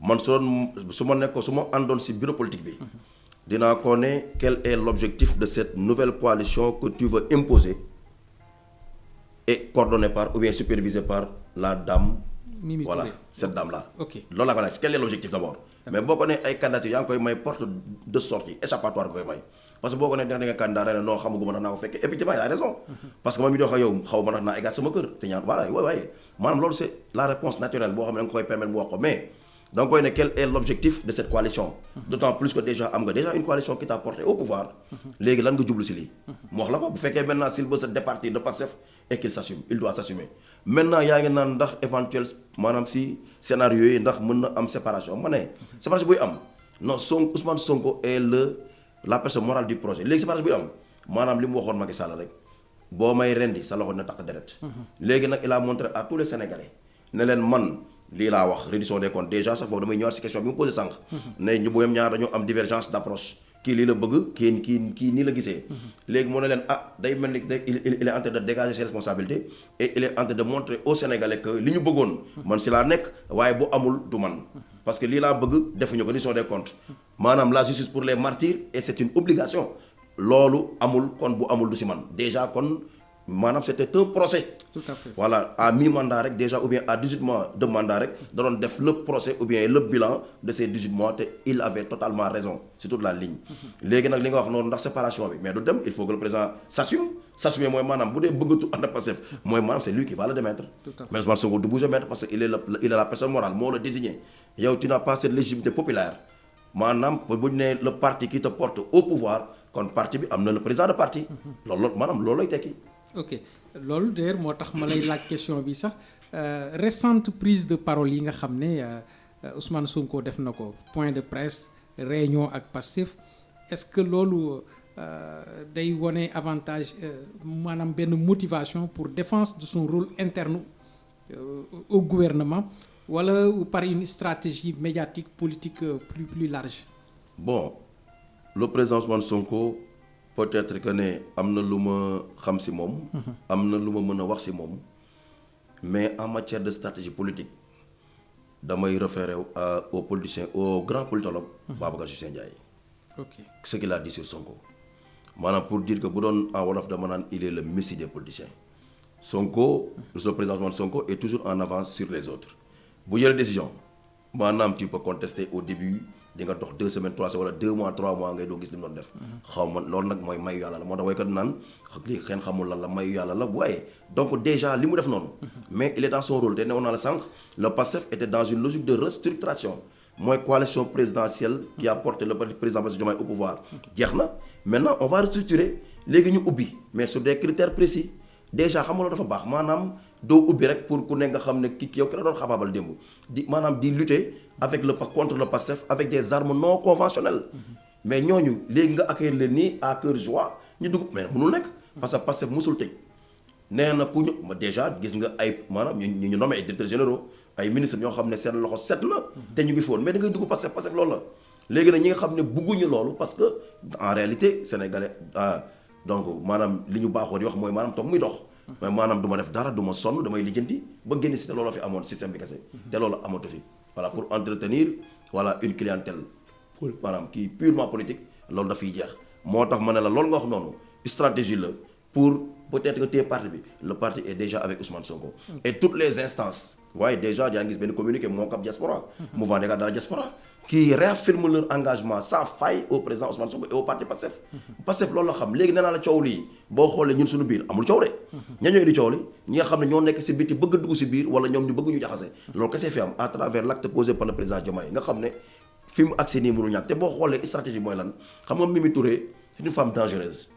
man su ma àndoon ci bureau politique bi dinaa ko ne quel est l'objectif de cette nouvelle coalition que tu veux imposer et coordonnée par ou bien supervisée par la dame Mimi voilà Touré. cette dame là ok loolu laa ko ne quel est l'objectif d'abord mais boo ko ne ay candidatures yaa ngi koy may porte de sortie échappatoire koy may parce que boo ko ne da nga candidat ren non xamaguma ndax naa ko fekkee effectivement il a raison parce que man mi dox ak yow xaw ma ndax naa eggaat sama kër te ñaan voilà waaye maanaam loolu c'est la réponse naturelle boo xam ne da nga koy permettre mu wax ko mais da nga koy ne quel est l'objectif de cette coalition d'autant plus que déjà am nga déjà une coalition qui t'a porté au pouvoir léegi lan nga jublu si lii mu wax la ko bu fekkee maintenant s'il veut se départir de Pastef et qu'il s'assume il doit s'assumer maintenant yaa ngi naan ndax éventuel maanaam si scénario yi ndax mën na am séparation ma ne séparation buy am non Ousmane Sonko est la personne morale du projet léegi séparation buy am maanaam li mu waxoon Macky Sall rek boo may rendi sa loxo dina takk deret léegi nag il a montré à tous les Sénégalais ne leen man lii laa wax reddition des comptes déjà sax foofu damay ñëwaat si question bi mu posé sànq ne ñu booyam ñaar dañoo am divergence d'approche kii lii la bëgg kii nii la gisee léegi mu ne leen day mel ni il est en train de dégager ses responsabilités et il est en train de montrer aux Sénégalais que li ñu bëggoon man si laa nekk waaye bu amul du man parce que lii laa bëgg defuñu ko reddition des comptes maanaam la justice pour les martyrs et c'est une obligation loolu amul kon bu amul du si man déjà kon maanaam c'était un procès. tout à fait voilà à mi-mandat rek déjà ou bien à 18 mois de mandat rek da doon def le procès ou bien le bilan de ces 18 mois te il avait totalement raison sur toute la ligne. léegi nag li nga wax noonu ndax séparation bi mais du dem il faut que le président s'assume mooy maanaam bu dee bëggatu ànd ak Pastef mooy maanaam c'est lui qui va le démettre. mais Ousmane Sonko du bouger mettre parce que il est la personne morale moo la désigné yow tu n'as pas cette légitimité populaire maanaam bu ñu nee le parti qui te porte au pouvoir kon parti bi am na le président de parti. loolu maanaam loolu lay tekki. ok loolu d'ailleurs moo tax ma lay laaj question bi sax récente prise de parole yi nga xam ne Ousmane Sonko def na ko point de presse réunion ak Pastef est-ce que loolu day wone avantage maanaam benn motivation pour défense de son rôle interne au gouvernement wala par une stratégie médiatique politique plus large. bon le président Ousmane Sonko. peut-être que ne am na lu ma xam ci moom. am na lu ma mën a wax ci moom mais en matière de stratégie politique damay référé au politicien au grand politologue Babacar Justin Ndiaye. ok Ce qu'il a dit sur Sonko maanaam pour dire que bu doon en wolof dama naan il est le messie des politiciens. Sonko le président Ousmane Sonko est toujours en avance sur les autres bu jëlee décision maanaam tu peux contester au début di nga dox 2 semaines 3 semaines wala 2 mois 3 mois ngay doo gis li mu doon def. xaw ma loolu nag mooy mayu yàlla la moo tax woykat naan lii xeen xamul lan la mayu yàlla la waaye donc déjà li mu def noonu. mais il est dans son rôle te newoon naa la sànq le PASTEF était dans une logique de restructuration mooy coalition présidentielle qui a porté le président Bassirou Diomaye au pouvoir jeex na maintenant on va restructurer léegi ñu ubbi mais sur des critères précis. déjà xam nga loolu dafa baax maanaam doo ubbi rek pour ku ne nga xam ne ki yow ki la doon xabaabal démb di maanaam di lutter avec contre le PASTEF avec des armes non conventionnelles mais ñooñu léegi nga accueillir leen nii à cœur joie ñu dugg mais mënul nekk parce que PASTEF musul tëj nee na ku ñu déjà gis nga ay maanaam ñu nommé ay directeurs généraux ay ministres ñoo xam ne seen loxo set na te ñu ngi foon mais da ngay dugg PASTEF loolu la léegi nag ñi nga xam ne bugguñu loolu parce que en réalité sénégalais donc maanaam li ñu baaxoo di wax mooy maanaam toog muy dox mais maanaam du ma def dara du ma sonn damay lijjanti ba génn si te loolu fi amoon système bi kese te loolu amatu fi voilà pour entretenir voilà une clientèle pour maanaam kii purement politique loolu dafay jeex moo tax ma ne la loolu nga wax noonu stratégie la pour peut-être que téye parti bi le parti est déjà avec Ousmane Sonko et toutes les instances waaye déjà yaa ngi gis benn communiqué moo cap diaspora mouvement des gars de la diaspora qui réaffirme leur engagement sans faille au président Ousmane Sonko et au parti PASTEF. PASTEF loolu la xam léegi nee naa la coow lii boo xoolee ñun suñu biir amul coow de. ña ñooy di coow li ñi nga xam ne ñoo nekk si biti bëgg a dugg si biir wala ñoom ñu bëgg ñu jaxase loolu kese fi am à travers l'acte posé par le président Diomaye nga xam ne fi mu accès nii mënul ñàkk te boo xoolee stratégie mooy lan xam nga Mimi Touré c'est une femme dangereuse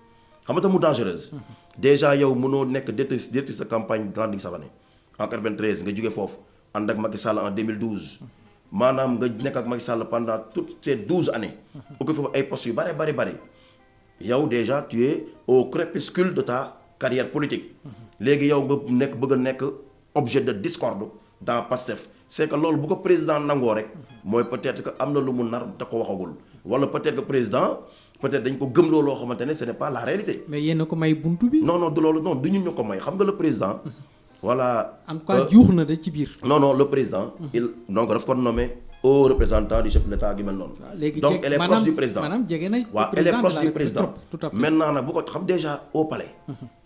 xam nga tamu dangereuse. déjà yow mënoo nekk directrice de campagne Landing Savané en 93 nga jógee foofu ànd ak Macky Sall en 2012. maanaam nga nekk ak Macky Sall pendant toutes ces 12 années. occupé foofu ay postes yu bari yow déjà tu es au crépuscule de ta carrière politique. léegi yow nga nekk bëgg a nekk objet de discorde dans PASTEF. c'est que loolu bu ko président nangoo rek mooy peut-être que am na lu mu nar te ko waxagul wala peut-être que président peut-être dañ ko gëm loo xamante ne ce n'est pas la réalité. mais yéen a ko may buntu bi. non du loolu non du ñu ko may xam nga le président. voilà en tout cas juux na da ci biir. non le président. il donc daf ko nommé au représentant du chef de l'État gi mel noonu. donc elle est proche du président maanaam jege na waaw elle est proche du président. tout à fait maintenant nag bu ko xam déjà au palais.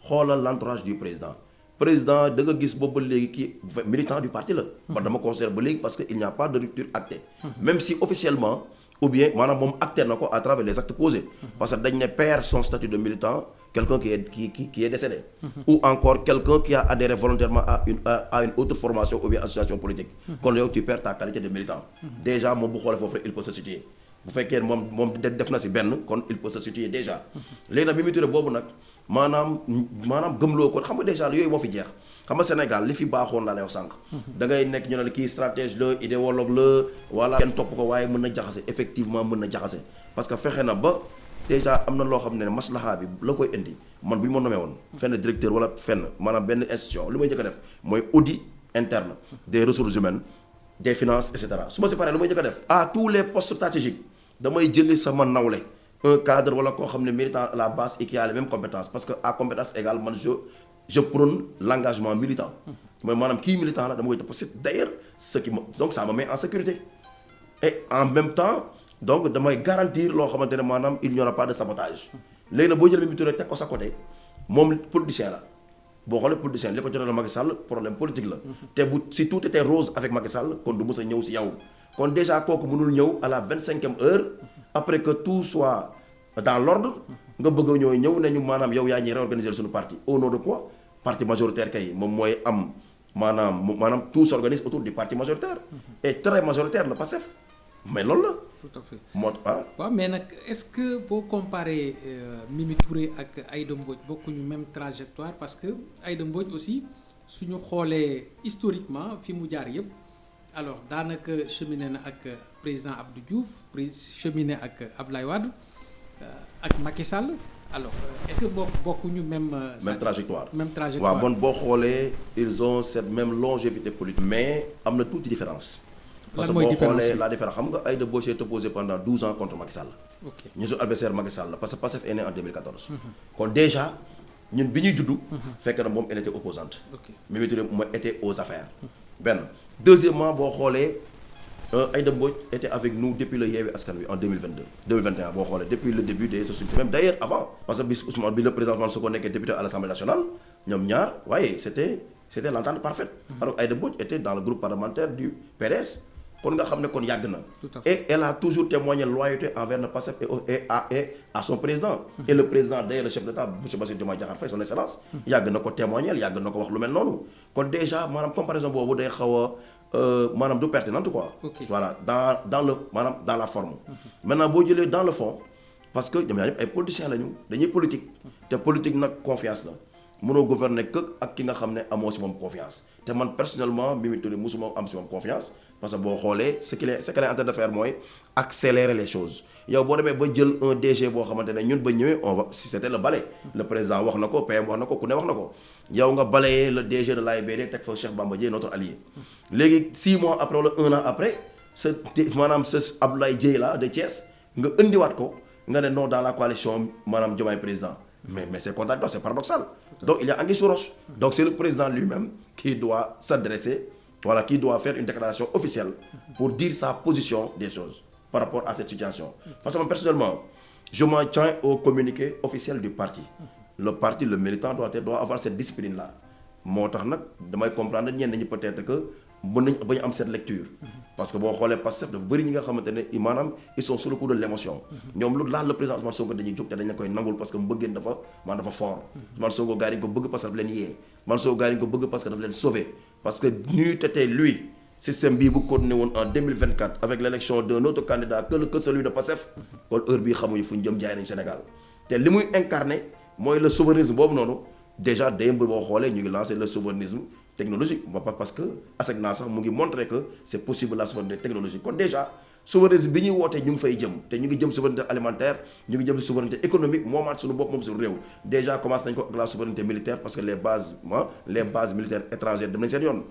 xoolal l'entourage du président. président da nga gis boobu ba léegi kii militant du parti la. man dama considère ba léegi parce que il n'y a pas de rupture actée. même si officiellement ou bien maanaam moom acté na ko à travers les actes posés. parce que dañ ne perd son statut de militant. quelqu'un qui est décédé. ou encore quelqu'un qui a adhéré volontairement à une autre formation ou bien association politique. kon yow tu perds ta qualité de militant. déjà moom bu xoolee foofu rek il peut se situer bu fekkee moom def na si benn kon il peut se situer déjà. léegi nag Mimi Touré boobu nag maanaam gëmloo ko xam nga déjà yooyu moo fi jeex xam nga Sénégal li fi baaxoon laa lay wax sànq. da ngay nekk ñu ne la kii stratège la idéologue la voilà kenn topp ko waaye mën na jaxase effectivement mën na jaxase parce que fexe na ba. déjà am na loo xam ne maslaha bi la koy indi man bu ñu ma nommé woon fenn directeur wala fenn maanaam benn institution li may njëkk a def mooy audit interne des ressources humaines des finances et cetera su ma si paree lu may njëkk a def à tous les postes stratégiques damay jëli sama nawle un cadre wala koo xam ne méritant à la base et qui a les mêmes compétences parce que à compétence égale man je prône l'engagement militant mooy maanaam kii militant la dama koy parce que d'ailleurs ce qui donc ça me met en sécurité et en même temps donc damay garantir loo xamante ne maanaam il n'y aura pas de sabotage léegi nag boo jël Mimi Touré teg ko sa côté moom politicien la boo xoolee politicien li ko jotee la Macky Sall problème politique la te bu si tout était rose avec Macky Sall kon du mës a ñëw si yow kon déjà kooku mënul ñëw à la 25e heure après que tout soit dans l'ordre nga bëgg a ñëw ne ñu maanaam yow yaa ñuy réorganiser suñu parti au nom de quoi parti majoritaire kay moom mooy am maanaam tout s'organise autour du parti majoritaire et très majoritaire la PASTEF mais loolu la. tout à fait moo waaw mais nag est-ce que boo comparé Mimi Touré ak Aïda Mbodj bokkuñu même trajectoire parce que Aïda Mbodj aussi suñu xoolee historiquement fi mu jaar yëpp alors daanaka cheminé na ak président Abdou Diouf cheminé ak Abdoulaye Wade ak Macky Sall alors est-ce que bokkuñu même trajectoire même trajectoire waaw bon boo xoolee ils ont cette même longévité politique mais am na tuuti différence. parce que boo xoolee la différence xam nga Aïda Mbodj s'est opposé pendant 12 ans contre Macky Sall. ok ñu su adversaire Macky Sall parce que PASTEF est né en 2014. kon déjà ñun bi ñuy juddu. fekk na moom elle était opposante. ok Mimi Touré mooy était aux affaires. benn deuxièmement boo xoolee Aïda Mbodj était avec nous depuis le Yewwi Askan Wi en 2021 boo xoolee depuis le début des sociétés même d'ailleurs avant parce que bis Ousmane bi le président Ousmane Sonko nekkee député à l'Assemblée nationale ñoom ñaar waaye c'était l'entente parfaite. Alors Aïda Mbodj était dans le groupe parlementaire du PDS kon nga xam ne kon yàgg na. Et elle a toujours témoigné loyauté envers le PASTEF et à son président. Et le président d'ailleurs le chef d'État monsieur Bassirou Diomaye Diakhar Faye son excellence. yàgg na ko témoigner yàgg na ko wax lu mel noonu kon déjà maanaam comparaison boobu day xaw a maanaam du pertinente quoi. Voilà dans la forme. Maintenant boo jëlee dans le fond parce que ñoom ñaar ñëpp ay politiciens lañu dañuy politique te politique nag confiance la mënoo gouverner que ak ki nga xam ne amoo si moom confiance te man personnellement Mimi Touré mosuma am si moom confiance parce que boo xoolee ce qu'elle est en train de faire mooy accélérer les choses yow boo demee ba jël un DG boo xamante ne ñun ba ñëwee on va si c'était le balai le président wax na ko PM wax na ko ku ne wax na ko yow nga balayé le DG de l'AIBD teg fa Cheikh Bamba Dièye notre allié léegi 6 mois après wala 1 an après ce Abdoulaye Dièye là de Thiès nga indiwaat ko nga ne non dans la coalition maanaam Diomaye président mais c'est contradictoire, c'est paradoxal. Donc il y a anguille sous roche. Donc c'est le président lui-même qui doit s'adresser, voilà, qui doit faire une déclaration officielle pour dire sa position des choses par rapport à cette situation. Parce que moi, personnellement, je m'en tiens au communiqué officiel du parti. Le parti, le militant doit avoir cette discipline-là. moo tax nag damay comprendre ñenn ñi peut-être que mën nañ bañ am cette lecture parce que boo xoolee Pastef dafa bëri ñi nga xamante ne maanaam ils sont sous le coup de l'émotion ñoom lu laal le président Ousmane Sonko dañuy jóg te dañ la koy nangul parce que mbëggeen dafa fort Ousmane Sonko gars yi dañ ko bëgg parce que daf leen yee Ousmane Sonko gars yi dañ ko bëgg parce que daf leen sauver parce que ñuy tetee lui système bii bu continué woon en 2024 avec l'élection d'un autre candidat que celui de Pastef kon heure bii xamuñu fu ñu jëm jaay nañu Sénégal te li muy incarné mooy le souverainisme boobu noonu déjà démb boo xoolee ñu ngi lancé le souverainisme technologique parce que ASECNA sax mu ngi montré que c'est possible la souveraineté technologique kon déjà souverainisme bi ñuy wootee ñu ngi fay jëm te ñu ngi jëm souveraineté alimentaire ñu ngi jëm souveraineté économique moomaat suñu bopp moom suñu réew déjà commencé nañ ko ak la souveraineté militaire parce que les bases militaires étrangères dem nañ seen yoon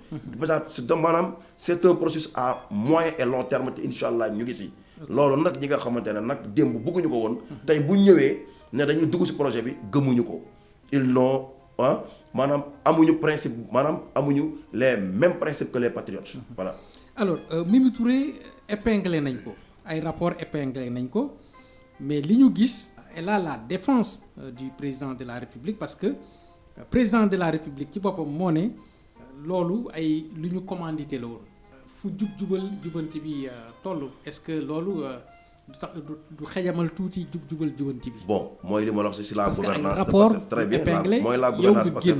maanaam c'est un processus à moyen et long terme te incha allah ñu ngi si loolu nag ñi nga xamante ne nag démb bëgguñu ko woon tey bu ñëwee ne dañuy dugg si projet bi gëmuñu ko ils n'ont maanaam amuñu principe maanaam amuñu les mêmes principes que les patriotes voilà. Alors Mimi Touré épinglé nañ ko ay rapport épinglé nañ ko mais li ñu gis elle a la défense du président de la République parce que président de la République ci boppam moo ne loolu ay lu ñu commandité la woon fu jubanti bi toll est-ce que loolu du xejamal tuuti jubal jubanti bi. bon mooy li ma la wax si la gouvernance de Pastef très bien mooy la gouvernance Pastef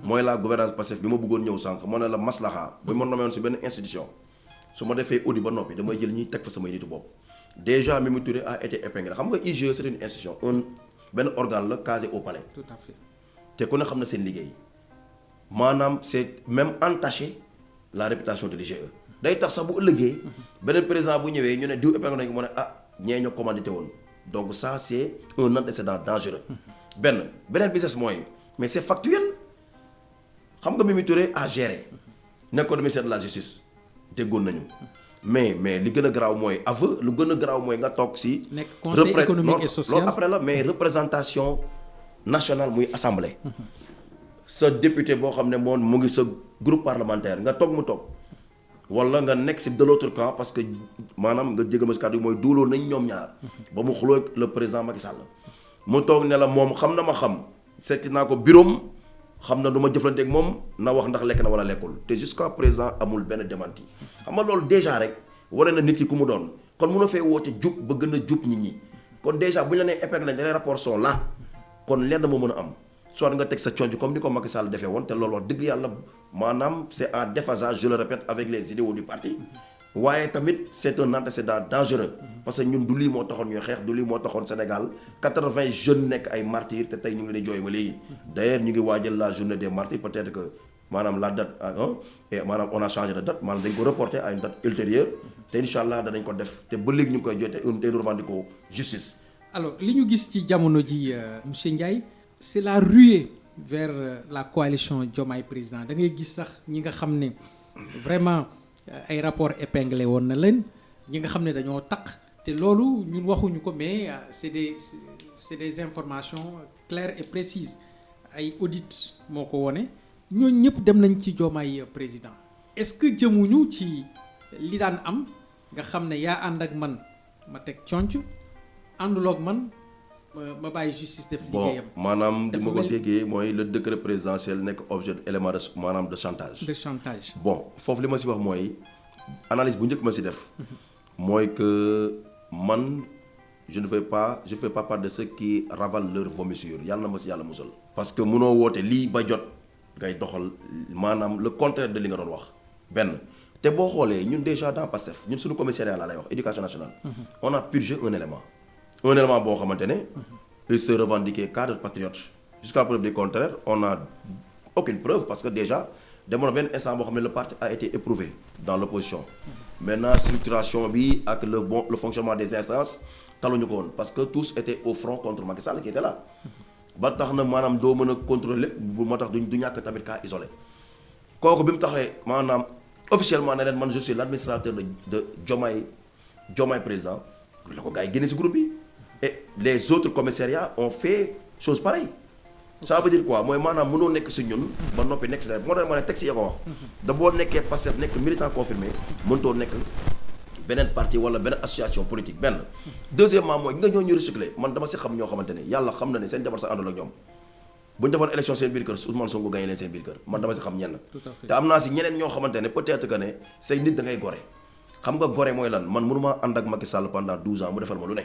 mooy la gouvernance Pastef bi ma bëggoon ñëw sànq moo ne la maslaha bu ma nommé woon si benn institution su ma defee audit ba noppi damay jël ñuy teg fa samay nitu bopp déjà Mimi Touré a été épinglé xam nga IGE c'est une institution benn organe la casé au palais. Tout à fait. te ku ne xam na seen liggéey maanaam c'est même entaché la réputation de l'IGE day tax sax bu ëllëgee beneen président bu ñëwee ñu ne diw épinglé nañu ko mu ne ñee ñoo commandité woon donc ça c'est un antécédent dangereux beneen business mooy mais c'est factuel xam nga Mimi Touré a géré nekkoon ministère de la justice déggoon nañu mais li gën a garaaw mooy aveu lu gën a garaaw mooy nga toog si nekk conseil économique et social loolu après la mais représentation nationale muy assemblée sa député boo xam ne moom mu ngi sa groupe parlementaire nga toog mu toog wala nga nekk si de l'autre camp parce que maanaam nga jégal ma si kàddu yi mooy duuloo nañ ñoom ñaar ba mu xuloo le président Macky Sall mu toog ne la moom xam na ma xam seeti naa ko bureau xam na du ma jëflante ak moom na wax ndax lekk na wala lekkul te jusqu'à présent amul benn démenti xam nga loolu déjà rek wane na nit ki ku mu doon kon mun a fee woote jub ba gën a jub nit ñi kon déjà bu ñu la nee épinglé lañ les rapports sont là kon lenn moo mën a am soit nga teg sa conc comme ni ko Macky Sall defee woon te loolu wax dëgg yàlla maanaam c'est en déphasage je le répète avec les idéaux du parti waaye tamit c'est un antécédent dangereux parce que ñun du lii moo taxoon ñuy xeex du lii moo taxoon Sénégal 80 jeunes nekk ay martyrs te tey ñu ngi leen di jooy ba léegi d'ailleurs ñu ngi waajal la journée des martyrs peut-être que maanaam la date et maanaam on a changé de date maanaam dañ ko reporter à une date ultérieure te incha allah danañ ko def te ba léegi ñu ngi koy jooy te revendiquer justice. alors li ñu gis ci jamono ji monsieur Ndiaye c'est la ruée vers la coalition Diomaye président da ngay gis sax ñi nga xam ne vraiment ay rapport épinglé woon na leen ñi nga xam ne dañoo taq te loolu ñun waxuñu ko mais c'est des informations claires et précises ay audit moo ko wone ñooñu ñëpp dem nañ ci Diomaye président est-ce que jëmuñu ci li daan am nga xam ne yaa ànd ak man ma teg conc ànduloog man ma bàyyi justice def liggéeyam. bon maanaam di ma ko déggee mooy le décret présidentiel nekk objet élément de maanaam de chantage. de chantage. bon foofu li ma si wax mooy analyse bu njëkk ma si def. mooy que man je fais pas part de ceux qui ravalent leur vomissure yàlla na ma si yàlla musal. parce que munoo woote lii ba jot ngay doxal maanaam le contraire de li nga doon wax benn te boo xoolee ñun déjà dans PASTEF ñun suñu commissariat laa lay wax éducation nationale. on a purgé un élément boo xamante ne. il se revendiquait cadre patriote jusqu'à preuve du contraire on a aucune preuve parce que déjà demoon na benn instant boo xam ne le parti a été éprouvé dans l'opposition. maintenant structuration bi ak le fonctionnement des instances taluñu ko woon parce que tous étaient au front contre Macky Sall qui était là. ba tax na maanaam doo mën a contrôler lépp bu ma tax du ñàkk tamit cas isolé kooku bi mu taxee maanaam officiellement ne leen man je suis l'administrateur de Diomaye président la ko gars yi génne ci groupe bi et les autres commissariats ont fait chose pareille ça veut dire quoi mooy maanaam mënoo nekk ci ñun ba noppi nekk ci moo tax ma ne texte ya ko wax da boo nekkee Pastef nekk militant confirmé mëntoo nekk beneen parti wala beneen association politique benn deuxièmement mooy nga ñoo ñu recycler man dama si xam ñoo xamante ne yàlla xam na ne seen jabar sax àndul ak ñoom bu ñu defoon élection seen biir kër Ousmane Sonko gagné leen seen biir kër man dama si xam ñenn te am naa si ñeneen ñoo xamante ne peut-être que ne say nit da ngay gore xam nga gore mooy lan man mënuma ànd ak Macky Sall pendant 12 ans mu defal ma lu ne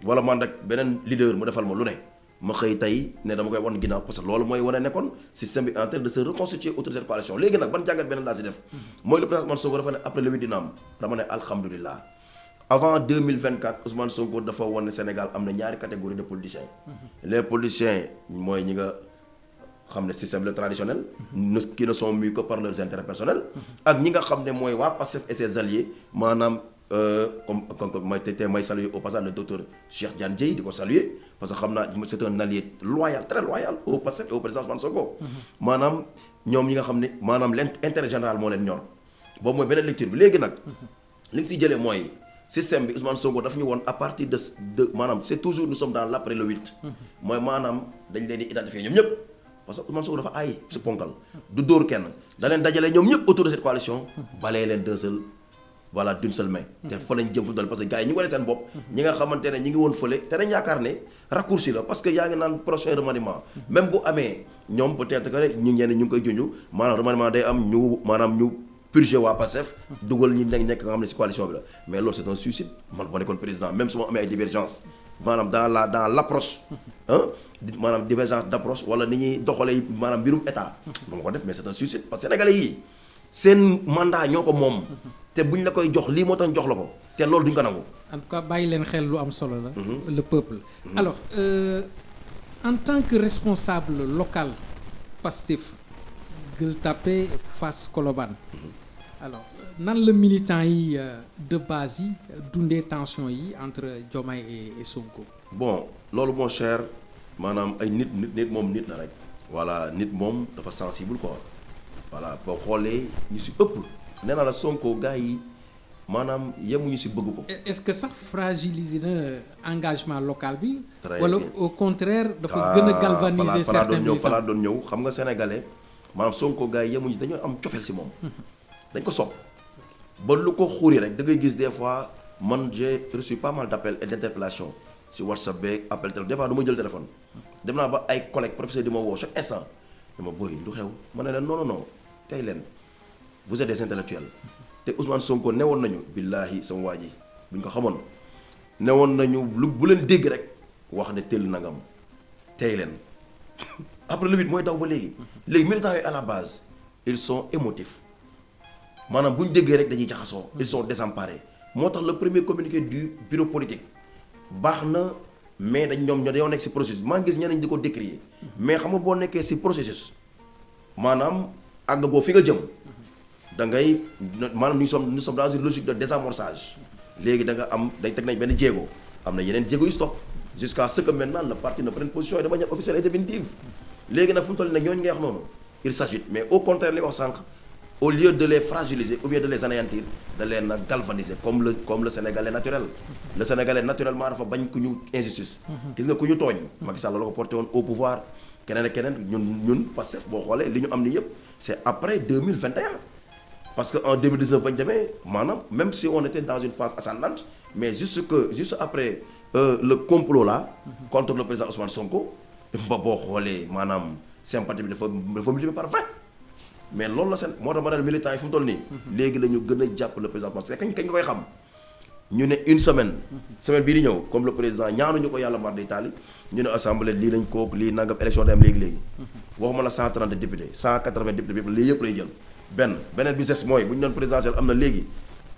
wala ma ànd ak beneen leader mu defal ma lu ne ma xëy tey ne dama koy wan ginnaaw parce que loolu mooy wane nekkoon système bi en train de se reconstituer autour de cette coalition léegi nag ban jàngat beneen laa si def mooy le président Ousmane Sonko dafa ne après le 8 dina am dama ne alhamdulilah avant 2024 Ousmane Sonko dafa wane Sénégal am na ñaari catégorie de politiciens les politiciens mooy ñi nga xam ne système le traditionnel qui ne sont mus que par leurs intérêts personnels ak ñi nga xam ne mooy waa Pastef et ses alliés maanaam comme may saluer au passage le docteur Cheikh Diane Dieye di ko saluer parce que xam naa c'est un allié loyal très loyal au Pastef et au président Ousmane Sonko maanaam ñoom ñi nga xam ne maanaam l'intérêt général moo leen ñor boobu mooy beneen lecture bi léegi nag li nga siy jëlee mooy système bi Ousmane Sonko daf ñu woon à partir de maanaam c'est toujours nous sommes dans l'après le 8 mooy maanaam dañ leen di identifier ñoom ñëpp parce que Ousmane Sonko dafa aay si ponkal du dóor kenn da leen dajale ñoom ñëpp autour de cette coalition balee leen d'une seule main te fa lañ jëm fu dal parce que gars yi ñu ngi wane seen bopp ñi nga xamante ne ñi ngi woon fële te dañ yaakaar ne raccourci la parce que yaa ngi naan prochain remaniement même bu amee ñoom peut-être que ñu ñenn ñu ngi koy junj maanaam remaniement day am ñu purger waa Pastef dugal ñi nekk nga xam ne ci coalition bi la mais loolu c'est un suicide man bu ma nekkoon président même su ma amee ay divergence maanaam dans l'approche maanaam divergence d'approche wala ni ñuy doxalee maanaam mbirum état du ma ko def mais c'est un suicide parce que sénégalais yi seen mandat ñoo ko moom te buñ la koy jox lii moo tax jox la ko te loolu duñ ko nangu. en tout cas bàyyi leen xel lu am solo la. le peuple. alors en tant que responsable local Pastef Gueule Tapée Fass Colobane alors nan la militant yi de base yi dundee tension yi entre Diomaye et Sonko. bon loolu mon cher maanaam ay nit moom nit la rek. voilà nit moom dafa sensible quoi. voilà boo xoolee ñu si ëpp nee naa la Sonko gars yi maanaam yemuñu si bëgg ko. est-ce que sax fragiliser na engagement local bi. très wala au contraire dafa gën a galvaniser certains militants falaa doon ñëw xam nga sénégalais maanaam Sonko gars yi yemuñu dañoo am cofeel si moom. dañ ko sopp ba lu ko xuri rek da ngay gis des fois man j'ai reçu pas mal d'appels et d'interpellations si WhatsApp beeg appel téléphone des fois du ma jël téléphone. dem naa ba ay collègues professeurs di ma woo chaque instant. dama boy lu xew ma ne leen non tey leen vous êtes des intellectuels te Ousmane Sonko newoon nañu billaahi sama waa ji bu ñu ko xamoon newoon nañu lu bu leen dégg rek wax ne teel nangam tey leen après le 8 mooy daw ba léegi militants yi à la base ils sont émotifs maanaam bu ñu déggee rek dañuy jaxasoo ils sont désemparés moo tax le premier communiqué du bureau politique baax na mais ñoom dañoo nekk ci processus maa ngi gis ñeneen di ko décrier mais xam nga boo nekkee ci processus maanaam àgg boo fi nga jëm da ngay maanaam nous sommes dans une logique de désamorçage léegi da nga am dañ teg nañ benn jéego am na yeneen jéego yu stop jusqu'à ce que maintenant le parti ne prenne position de manière officielle et définitive léegi nag fu mu toll nii nag ñooñu ngay wax noonu il s'agit mais au contraire li wax sànq au lieu de les fragiliser ou bien de les anéantir da leen a galvaniser comme le sénégalais naturel le sénégalais naturellement dafa bañ ku ñu injustice gis nga ku ñu tooñ Macky Sall la ko porté woon au pouvoir keneen ak keneen ñun Pastef boo xoolee li ñu am ni yëpp c'est après 2021 parce que en 2019 bañ demee maanaam même si on était dans une phase ascendante mais juste après le complot là contre le président Ousmane Sonko ba boo xoolee maanaam sympathie bi dafa multiplié par 20 mais loolu la seen moo tax ma ne militants yi fu mu toll nii léegi la ñu gën a jàpp le président parce que kañ nga koy xam ñu ne une semaine bii di ñëw comme le président ñaanuñu ko yàlla mar di taali ñu ne assemblée lii lañ ko lii nangam élection day am léegi waxuma la 130 députés 180 députés bi lii yëpp lay jël beneen bi des mooy bu ñu doon présidentiel am na léegi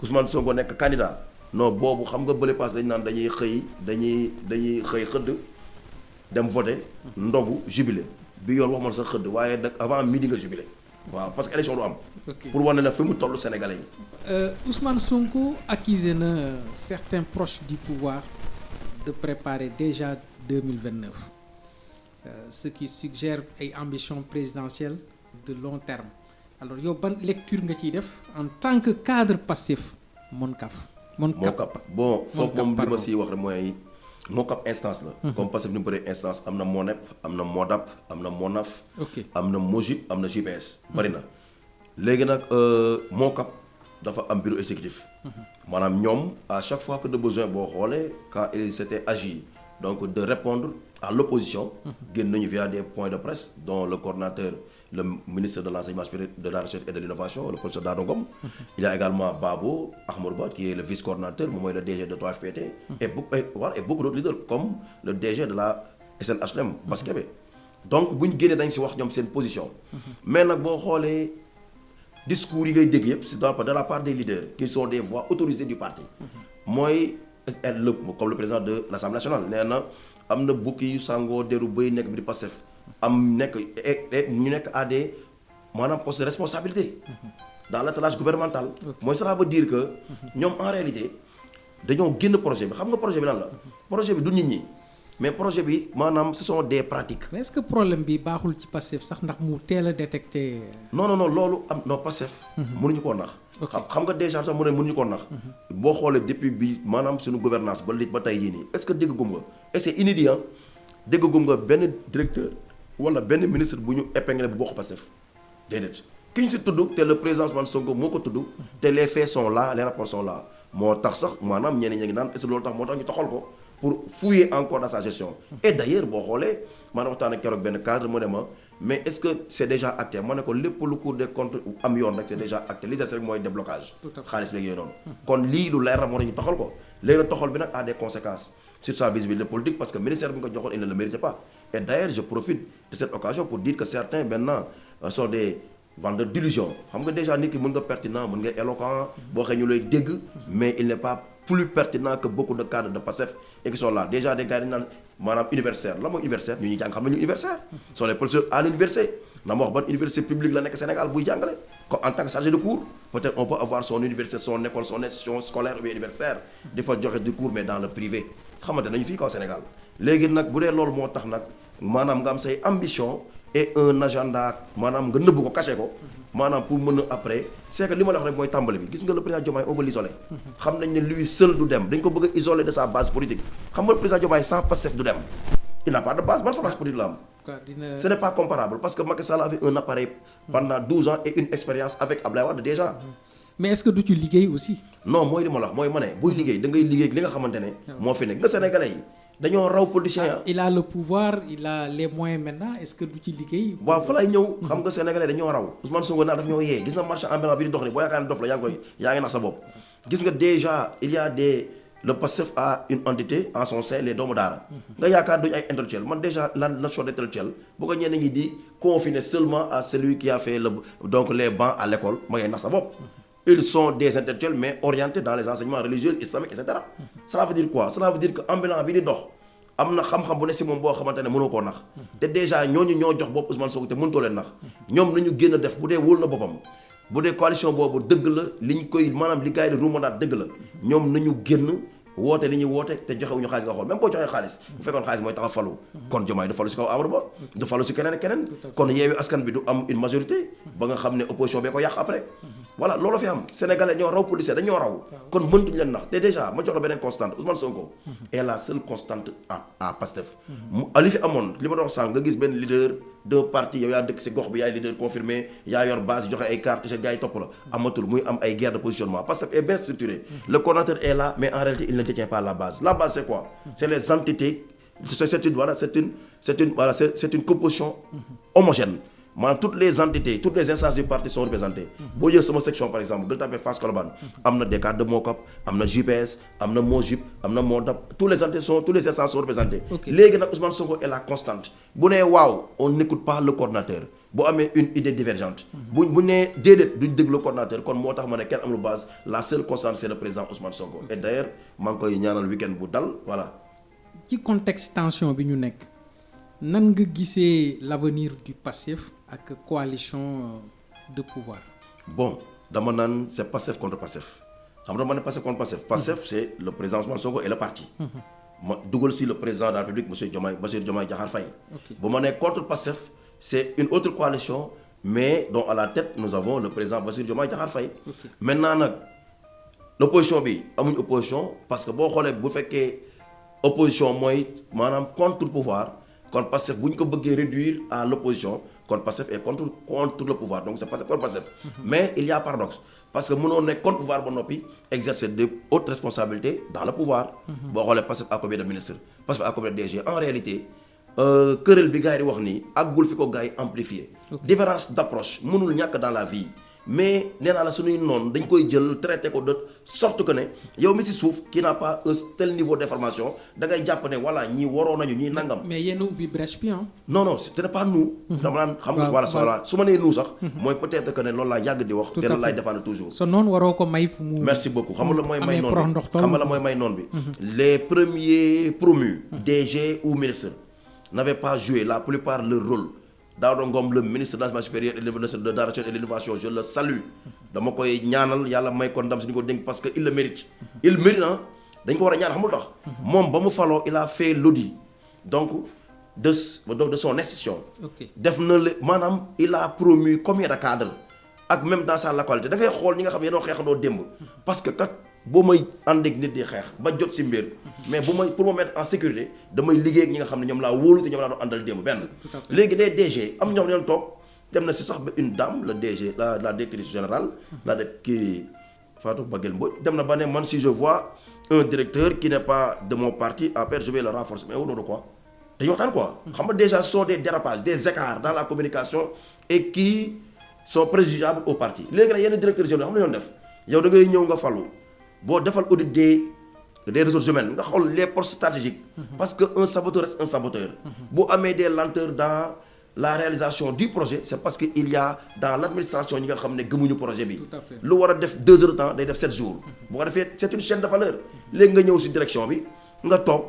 Ousmane Sonko nekk candidat non boobu xam nga bële passe dañ naan dañuy xëy xëdd dem voter ndogu jubilé bi yoon waxuma la sax xëdd waaye nag avant midi nga jubilé waaw parce que élection du am. pour wane na fi mu toll Sénégalais yi. Ousmane Sonko accusé na certains proches du pouvoir de préparer déjà 2029 ce qui suggère ay ambitions présidentielles de long terme alors yow ban lecture nga ciy def en tant que cadre passif MONCAP. bon foofu moom li ma siy wax rek mooy MONCAP instance la. comme Pastef ni mu bëree instance am na MONEP am na MODAP am na MONAF. am na MOJIP am na JPS. bari na léegi nag MONCAP dafa am bureau exécutif. maanaam ñoom à chaque fois que de besoin boo xoolee quand ils s'étaient agi donc de répondre à l'opposition génn nañu via des points de presse dont le coordonnateur le ministre de l'enseignement supérieur de la recherche et de l'innovation le professeur Dado Ngom. Il y a également Babo Ahmadou Ba qui est le vice-coordonnateur moom mooy le DG de 3FPT et beaucoup d'autres leaders comme le DG de la SNHLM Bass Kébé donc bu ñu génnee dañ si wax ñoom seen position mais nag boo xoolee discours yi ngay dégg yëpp c'est de la part des leaders qui sont des voix autorisées du parti mooy comme le président de l'Assemblée nationale nee na am na bukki yu sangoo deru bëy nekk bi di Pastef am nekk ñu nekk à des maanaam poste de responsabilité dans l'attelage gouvernemental mooy cela veut dire que ñoom en réalité dañoo génn projet bi xam nga projet bi lan la projet bi du nit ñi mais projet bi maanaam ce sont des pratiques. mais est-ce que problème bi baaxul ci Pastef sax ndax mu teel a détecté. non loolu am non Pastef. mënuñu koo nax. xam nga déjà sax mënuñu koo nax. boo xoolee depuis bi maanaam suñu gouvernance ba tey jii nii est-ce que dégg gum nga et c'est inédit dégg gum nga benn directeur wala benn ministre bu ñu épinglé bu bokk Pastef déedéet ki ñu si tudd te le président Ousmane Sonko moo ko tudd te les faits sont là les rapports sont là moo tax sax maanaam ñeneen ñi ngi naan est-ce que loolu tax moo tax ñu taxal ko. pour fouiller encore dans sa gestion et d'ailleurs boo xoolee maanaam waxtaan ak keroog benn cadre mu ne ma mais est-ce que c'est déjà acté ma ne ko lépp lu Cour des comptes am yoon rek c'est déjà acté li des rek mooy déblocage xaalis léegi yooyu noonu kon lii lu leer na moo tax ñu taxal ko léegi nag taxal bi nag a des conséquences sur sa visibilité politique parce que ministère bi nga ko joxoon il ne le méritait pas et d'ailleurs je profite de cette occasion pour dire que certains maintenant sont des vendeurs d'illusions xam nga déjà nit ki mën nga pertinent mën nga éloquent boo xëy ñu lay dégg mais il n'est pas plus pertinent que beaucoup de cadres de Pastef et qui sont là déjà des gars yi naan maanaam universitaire la mooy universitaire ñu ñuy jàng xam nañu universitaire sont les professeurs à l'université na ma wax ban université publique la nekk Sénégal buy jàngale comme en tant que chargé de cours peut-être on peut avoir son université son école son institution scolaire ou universitaire di fa joxe du cours mais dans le privé xamante nañu fii kaw Sénégal léegi nag bu dee loolu moo tax nag maanaam nga am say ambition et un agenda maanaam nga nëbb ko caché ko maanaam pour mën a après c'est que li ma la wax rek mooy tàmbali bi gis nga le président Diomaye on veut l'isoler xam nañ ne lui seul du dem dañ ko bëgg a isoler de sa base politique xam nga le président Diomaye sans Pastef du dem il n'a pas de base ban base politique la am ce n'est pas comparable parce que Macky Sall avait un appareil pendant 12 ans et une expérience avec Abdoulaye Wade déjà mais est-ce que du ci liggéey aussi non mooy li ma la wax mooy ma ne buy liggéey da ngay liggéey li nga xamante ne moo fi nekk nga sénégalais yi dañoo raw politiciens il a le pouvoir il a les moyens maintenant est-ce que du ci liggéey. waaw fa lay ñëw xam nga sénégalais dañoo raw Ousmane Sonko naa daf ñoo yee gis nga marchand ambulant bi di dox ni boo yaakaar ne dof la yaa ngi nax sa bopp gis nga déjà il y a le Pastef a une entité en son sein les doomu daara nga yaakaar duñu ay intellectuels man déjà la notion d'intellectuel bu ko ñenn ñi di confiner seulement à celui qui a fait donc les bancs à l'école ma ngay nax sa bopp ils sont des intellectuels mais orientés dans les enseignements religieux islamiques et cetera cela veut dire quoi cela veut dire que ambulant bi di dox am na xam-xam bu ne si moom boo xamante ne mënoo koo nax te déjà ñooñu ñoo jox bopp Ousmane Sonko te mënutoo leen nax ñoom nañu génn def bu dee wóolu na boppam bu dee coalition boobu dëgg la li ñu koy maanaam li gars yi di ruumandaat dëgg la ñoom nañu génn woote li ñuy woote te joxewuñu xaalis nga xool même boo joxee xaalis bu fekkoon xaalis mooy tax a falu kon Diomaye du falu si kaw Amadou Ba du falu si keneen ak keneen kon Yewwi Askan bi du am une majorité ba nga xam ne opposition bee ko yàq après voilà loolu fi am sénégalais ñoo raw policier dañoo raw kon mëntuñu leen nax te déjà ma jox la beneen constante Ousmane Sonko est la seule constante à Pastef li fi amoon li ma doon sànq nga gis benn leader d'un parti yow yaa dëkk si gox bi yaay leader confirmé yaa yor base joxe ay carte te gars yi topp la amatul muy am ay guerre de positionnement parce que est bien structuré. Le coordonnateur est là mais en réalité il ne détient pas la base c'est quoi? C'est les entités. C'est une composition homogène. Toutes les entités, toutes les instances du parti sont représentées. Boo jël sama section par exemple Gueule Tapée Fass Colobane am na des cadres de MOCAP am na JPS am na MOJIP am na MODAP tous les instances sont représentées. Léegi nag Ousmane Sonko est la constante bu nee waaw on n'écoute pas le coordonnateur bu amee une idée divergente bu nee déedéet duñ déglu le coordonnateur kon moo tax ma ne kenn amul base la seule constante c'est le président Ousmane Sonko. Et d'ailleurs maa ngi koy ñaanal week-end bu dal voilà. ci contexte tension bi ñu nekk nan nga gisee l'avenir du PASTEF ak coalition de pouvoir. Bon dama naan c'est PASTEF contre PASTEF xam nga ma ne PASTEF contre PASTEF. PASTEF c'est le président Ousmane Sonko et le parti. ma dugal si le président de la République monsieur Bassirou Diomaye Diakhar Faye. bu ma nee contre PASTEF c'est une autre coalition mais dont à la tête nous avons le président Bassirou Diomaye Diakhar Faye. Maintenant nag l'opposition bi amuñ opposition parce que boo xoolee bu fekkee opposition mooy maanaam contre pouvoir kon PASTEF bu ñu ko bëggee réduire à l'opposition kon PASTEF est contre le pouvoir donc c'est PASTEF contre PASTEF. Mais il y a paradoxe parce que mënoo nekk contre pouvoir ba noppi exercer de hautes responsabilités dans le pouvoir. boo xoolee PASTEF à combien de ministres PASTEF à combien de DG en réalité querelle bi gars yi di wax nii àggul fi ko gars yi amplifier. Différence d'approche mënul ñàkk dans la vie. Mais nee naa la suñuy noonu dañ koy jël traité ko de sorte que ne yow mi si suuf qui n'a pas un tel niveau d'information da ngay jàpp ne voilà ñii waroo nañu ñii nangam. mais yéen a ubbi brèche bi non ce n'est pas nous. dama naan xam nga voilà su ma nee nous sax. mooy peut-être que ne loolu laa yàgg di wax. te loolu laay défendre toujours. sa noonu waroo ko may fu mu. merci beaucoup xam nga la mooy may noonu bi xam nga la mooy may noonu bi. Les premiers promus. DG ou ministres n'avaient pas joué la plupart leur rôle. Daouda Ngom le ministre de l'enseignement supérieur et de la recherche et de l'innovation je le salue dama koy ñaanal yàlla may ko ndam si ñu ko dénk parce que il le mérite. Il mérite dañ ko war a ñaan xamul tax. moom ba mu faloo il a fait l'audit donc de son institution. def na le maanaam il a promu combien de cadres ak même dans sa localité da ngay xool ñi nga xam ne yéen xeexandoo démb parce que kat boo may ànd ak nit di xeex ba jot si mbir mais pour ma mettre en sécurité damay liggéey ak ñi nga xam ne ñoom laa wóolu te ñoom laa doon àndal démb benn. léegi des DG am ñoom ñoo toog dem na si sax ba une dame le DG la directrice générale. la de kii Fatou Baguel Mbodj dem na ba ne man si je vois un directeur qui n'est pas de mon parti après je vais le renforcer mais au nom de quoi dañuy waxtaan quoi. xam nga déjà ce sont des dérapages des écarts dans la communication et qui sont préjudiciables au parti léegi nag yenn directeurs généraux xam nga ñoo def yow da ngay ñëw nga falu. boo defal audit des ressources humaines nga xool les postes stratégiques. parce que un saboteur reste un saboteur. boo amee des lenteurs dans la réalisation du projet c'est parce que il y a dans l'administration ñi nga xam ne gëmuñu projet bi. lu war a def 2 heures de temps day def 7 jours. bu ko defee c'est une chaîne de valeur. léegi nga ñëw ci direction bi nga toog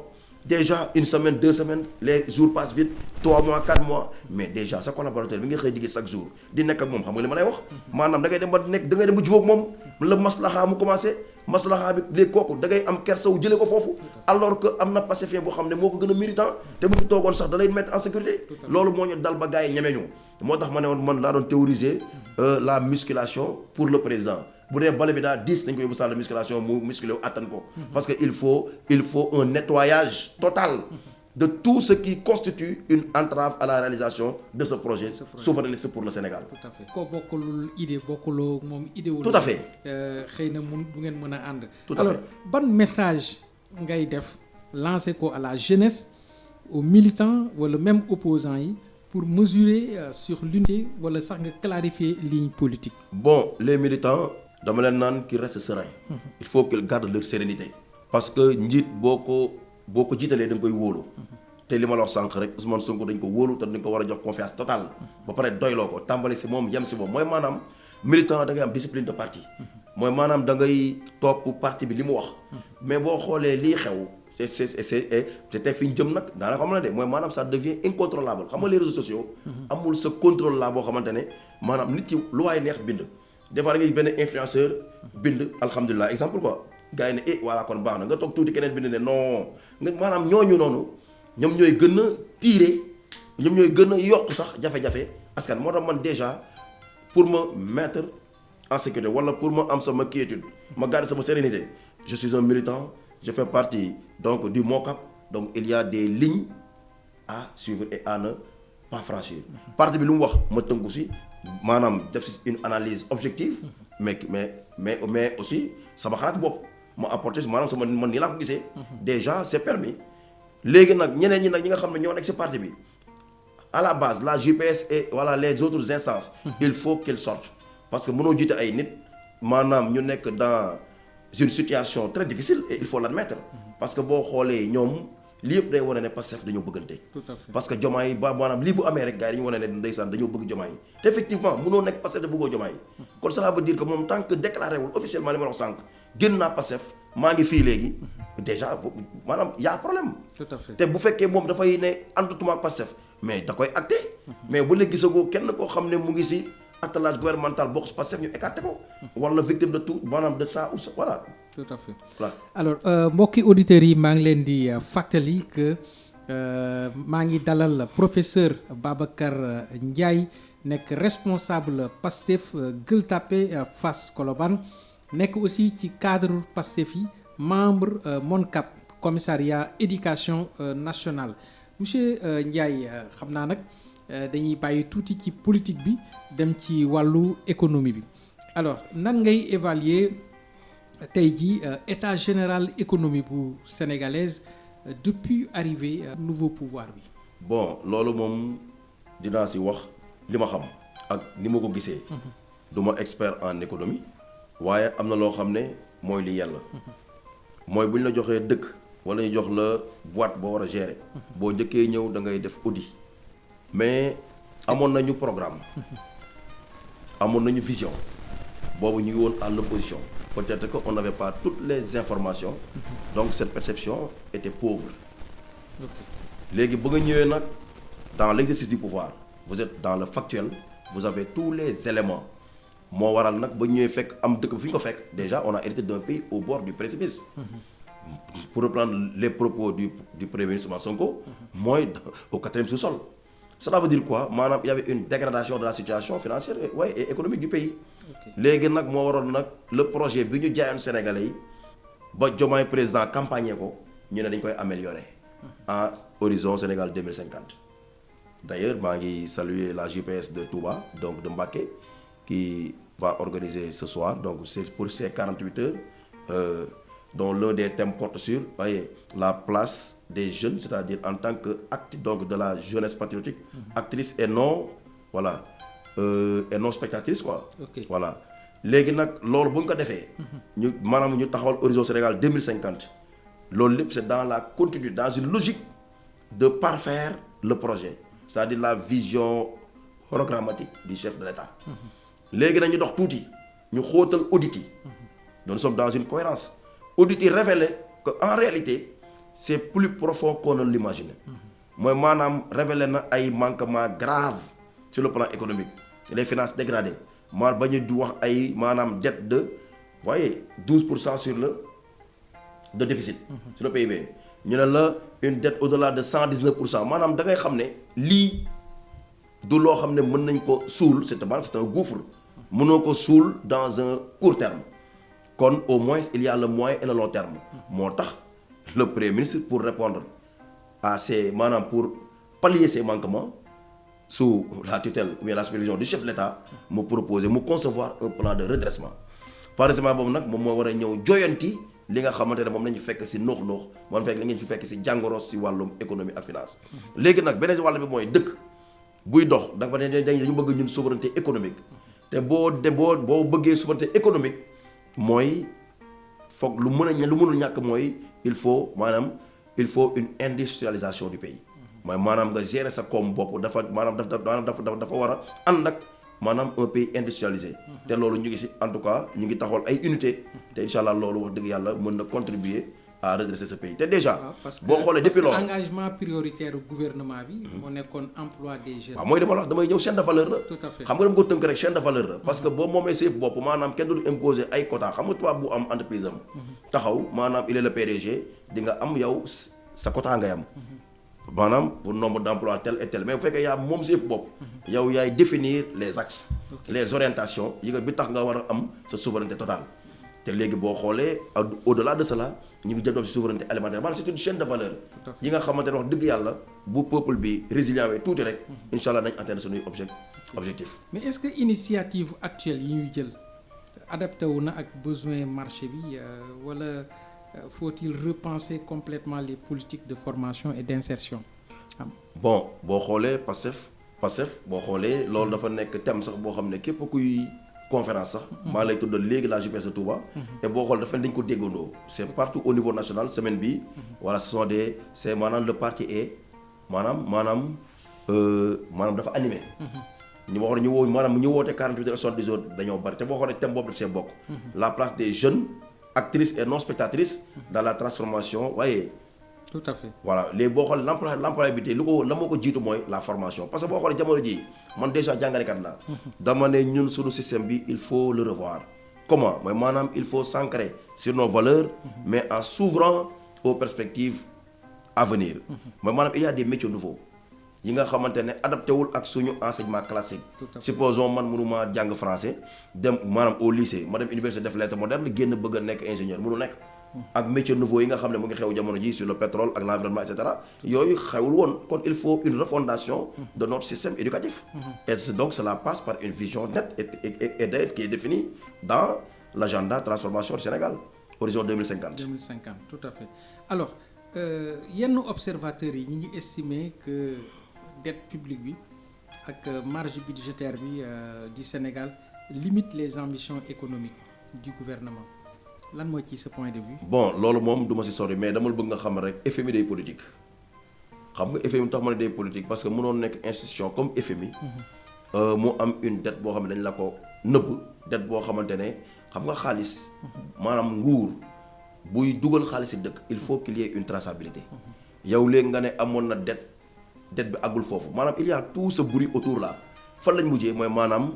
déjà une semaine 2 semaines les jours passent vite 3 mois 4 mois mais déjà sa collaborateur bi nga xëy di gis chaque jour di nekk ak moom xam nga li ma lay wax. maanaam da ngay dem ba jubóog moom la maslaha mu commencé. maslaha bi léegi kooku da ngay am kersaw jëlee ko foofu alors que am na pacifien boo xam ne moo ko gën a méritant te bu fi toogoon sax da lay mettre en sécurité loolu moo ñu dal ba gars yi ñeme ñu moo tax ma ne woon man laa doon théoriser la musculation pour le président bu dee bale bi daal 10 dañ ko yóbbu salle de musculation mu musculé wu attan ko parce que il faut un nettoyage total de tout ce qui constitue une entrave à la réalisation de ce projet souverainiste pour le Sénégal. Tout à fait koo bokkulul idée bokkuloo moom idée wu. Tout à fait. xëy na mun du ngeen mën a ànd. Tout à fait. Alors ban message ngay def lancer ko à la jeunesse aux militants wala même opposants yi pour mesurer sur l'unité wala sax nga clarifier ligne politique. Bon les militants dama leen naan qu'ils restent sereins. Il faut qu'ils gardent leur sérénité. parce que njiit boo ko jiitalee da nga koy wóolu te li ma la wax sànq rek Ousmane Sonko dañ ko wóolu te dañ ko war a jox confiance totale ba pare doyloo ko tàmbali si moom yem si moom mooy maanaam militant da ngay am discipline de parti mooy maanaam da ngay topp parti bi li mu wax mais boo xoolee lii xew te fi ñu jëm nag daanaka xam na de mooy maanaam ça devient incontrôlable xam nga les réseaux sociaux amul sa contrôle la boo xamante ne maanaam nit ki lu waay neex bind des fois da ngay benn influenceur bind alhamdulilah exemple quoi gars yi ne voilà kon baax na nga toog tuuti keneen bind ne non nga maanaam ñooñu noonu ñoom ñooy gën a tirer ñoom ñooy gën a yokk sax jafe-jafe askan moo tax man déjà pour me mettre en sécurité wala pour ma am sama quiétude ma garder sama sérénité je suis un militant je fais partie donc du MOCAP donc il y a des lignes à suivre et à ne pas franchir. parti bi lu mu wax ma tënku si maanaam def si une analyse objective mais aussi sama xalaat bopp ma apporter maanaam sama man nii laa ko gisee. déjà c'est permis. léegi nag ñeneen ñi nag ñi nga xam ne ñoo nekk si parti bi à la base la JPS et voilà les autres instances. il faut qu'ils sortent parce que mënoo jiite ay nit maanaam ñu nekk dans une situation très difficile et il faut l'admettre. parce que boo xoolee ñoom lii yëpp day wane ne Pastef dañoo bëggante. tout à fait parce que Diomaye ba maanaam lii bu amee rek gars yi dañu wane ne ndeysaan dañoo bëgg Diomaye te effectivement mënoo nekk Pastef da bëggoo Diomaye kon cela veut dire que moom tant que déclaré wul officiellement li ma wax sànq génn naa Pastef maa ngi fii léegi déjà maanaam y a problème. tout à fait te bu fekkee moom dafay ne àndatuma ak Pastef mais da koy acté. mais bu léegi gisagoo kenn koo xam ne mu ngi si attelage gouvernemental bokk si Pastef ñu écarté ko. wala victime de tout maanaam de ça ou ça voilà. tout à fait voilà. alors mbokki auditeurs yi maa ngi leen di fàttali que maa ngi dalal professeur Babacar Ndiaye nekk responsable Pastef Gueule Tapée Fass Colobane nekk aussi ci cadre Pastef yi membre MONCAP commissariat éducation nationale monsieur Ndiaye xam naa nag dañuy bàyyi tuuti ci politique bi dem ci wàllu économie bi alors nan ngay évaluer tey jii état général économie bu sénégalaise depuis arrivée nouveau pouvoir bi. bon loolu moom dinaa si wax li ma xam ak ni ma ko gisee. du ma expert en économie. waaye am na loo xam ne mooy li yàlla. mooy bu ñu la joxee dëkk wala ñu jox la boîte boo war a gérer. boo njëkkee ñëw da ngay def audit. mais amoon nañu programme. amoon nañu vision. boobu ñu ngi woon à l'opposition. peut-être qu'on n'avait pas toutes les informations. donc cette perception était pauvre. léegi ba nga ñëwee nag dans l'exercice du pouvoir vous êtes dans le factuel vous avez tous les éléments moo waral nag ba ñëwee fekk am dëkk bi fi ñu ko fekk déjà on a hérité d'un pays au bord du précipice. pour reprendre les propos du premier ministre Ousmane Sonko. mooy au 4e sous-sol. cela veut dire quoi maanaam il y avait une dégradation de la situation financière et économique du pays. léegi nag moo waroon nag le projet bi ñu jaayoon Sénégalais yi ba Diomaye président campagne ko ñu ne dañ koy améliorer en horizon Sénégal 2050. d'ailleurs maa ngi saluer la JPS de Touba donc de Mbacké qui va organiser ce soir donc c'est pour ces 48 heures dont l'un des thèmes porte sur la place des jeunes c'est-à-dire en tant que acte donc de la jeunesse patriotique. actrice et non voilà. et non spectatrice quoi. Okay. voilà léegi nag loolu bu ñu ko defee. ñu maanaam ñu taxawal horizon Sénégal 2050 loolu lépp c'est dans la continuité dans une logique de parfaire le projet c'est-à-dire la vision programmatique du chef de l'État. léegi nag ñu dox tuuti ñu xóotal audit yi. donc nous sommes dans une cohérence audit yi révélé que en réalité c'est plus profond qu'on ne l'imaginait. mooy maanaam révélé na ay manquements graves. sur le plan économique les finances dégradées maa ba ñu di wax ay maanaam dette de voyez 12% sur le de déficit. sur le PIB ñu ne la une dette au-delà de 119% maanaam da ngay xam ne lii du loo xam ne mën nañ ko suul c'est un gouffre mënoo ko suul dans un court terme kon au moins il y a le moyen et le long terme. moo tax le premier ministre pour répondre à ces maanaam pour pallier ces manquements. sous la tutelle ou bien la supervision du chef de l'État mu proposer mu concevoir un plan de redressement redressement boobu nag moom moo war a ñëw joyanti li nga xamante ne moom lañu fekk ci noox-noox moom fekk li ngeen fi fekk ci jàngoro ci wàllum économie ak finance. léegi nag beneen wàll bi mooy dëkk buy dox dafa ne dañu bëgg ñun souveraineté économique te boo bëggee souveraineté économique mooy foog lu mënul ñàkk mooy il faut une industrialisation du pays. mooy maanaam nga gérer sa koom bopp dafa war a ànd ak maanaam un pays industrialisé. te loolu ñu ngi ci en tout cas ñu ngi taxawal ay unités. te incha allah loolu wax dëgg yàlla mën na contribuer à redresser ce pays te déjà. boo xoolee depuis loolu engagement prioritaire gouvernement bi. moo nekkoon emploi des jeunes. waaw mooy dama la wax damay ñëw chaîne de valeur la. tout à fait xam nga dama ko tënk rek chaîne de valeur la. parce que boo moomee safe bopp maanaam kenn du imposer ay quotas xam nga tubaab bu am entreprise am. taxaw maanaam il est le PDG di nga am yow sa quota ngay am. maanaam pour nombre d'emplois tel et tel mais bu fekkee yaa moom si bopp. yow yaay définir les axes. les orientations yi nga bi tax nga war a am sa souveraineté totale. te léegi boo xoolee au-delà de cela ñu ngi jëm ci souveraineté alimentaire maanaam c'est une chaîne de valeur yi nga xamante ne wax dëgg yàlla bu peuple bi résilient wee tuuti rek incha allah nañ atteindre suñuy objectif. mais est-ce que initiative actuelle yi ñuy jël adapté wu na ak besoin marché bi wala faut-il repenser complètement les politiques de formation et d'insertion. bon boo xoolee Pastef boo xoolee loolu dafa nekk thème sax boo xam ne képp kuy conférence sax maa lay tuddal léegi la JPS de Touba te boo xoolee dafa dañ ko déggandoo c'est partout au niveau national semaine bi voilà c'est maanaam le parti est maanaam dafa animé ñu waxoon ñu woote 48 heures 70 heures dañoo bari te boo xoolee thème boobu daf see bokk la place des jeunes actrices et non spectatrices dans la transformation waaye tout à fait voilà léegi boo xoolee l'employabilité la moo ko jiitu mooy la formation parce que boo xoolee jamono ji man déjà jàngalekat la dama ne ñun suñu système bi il faut le revoir comment mooy maanaam il faut s'ancrer sur nos valeurs mais en s'ouvrant aux perspectives à venir mooy maanaam il y a des métiers nouveaux yi nga xamante ne adapté wul ak suñu enseignement classique supposons man mënuma jàng français dem maanaam au lycée ma dem université def lettres modernes génn bëgg a nekk ingénieur mënu nekk ak métier nouveau yi nga xam ne mu ngi xew jamono ji sur le pétrole ak l'environnement et cetera yooyu xewul woon kon il faut une refondation de notre système éducatif et donc cela passe par une vision nette et d'ailleurs qui est définie dans l'agenda transformation du Sénégal horizon 2050 tout à fait alors yenn observateurs yi ñu ngi estimer que dette publique bi ak marge budgétaire bi du Sénégal limite les ambitions économiques du gouvernement lan mooy ci ce point de vue. bon loolu moom du ma si sori mais dama bëgg nga xam rek FMI day politique xam nga FMI tax ma ne day politique parce que mënoon nekk institution comme FMI mu am une dette boo xam ne dañ la ko nëbb dette boo xamante ne xam nga xaalis maanaam nguur buy dugal xaalis si dëkk il faut qu'il y ait une traçabilité yow léegi nga ne amoon na dette bi àggul foofu maanaam il y a tout ce bruit autour là fan lañ mujjee mooy maanaam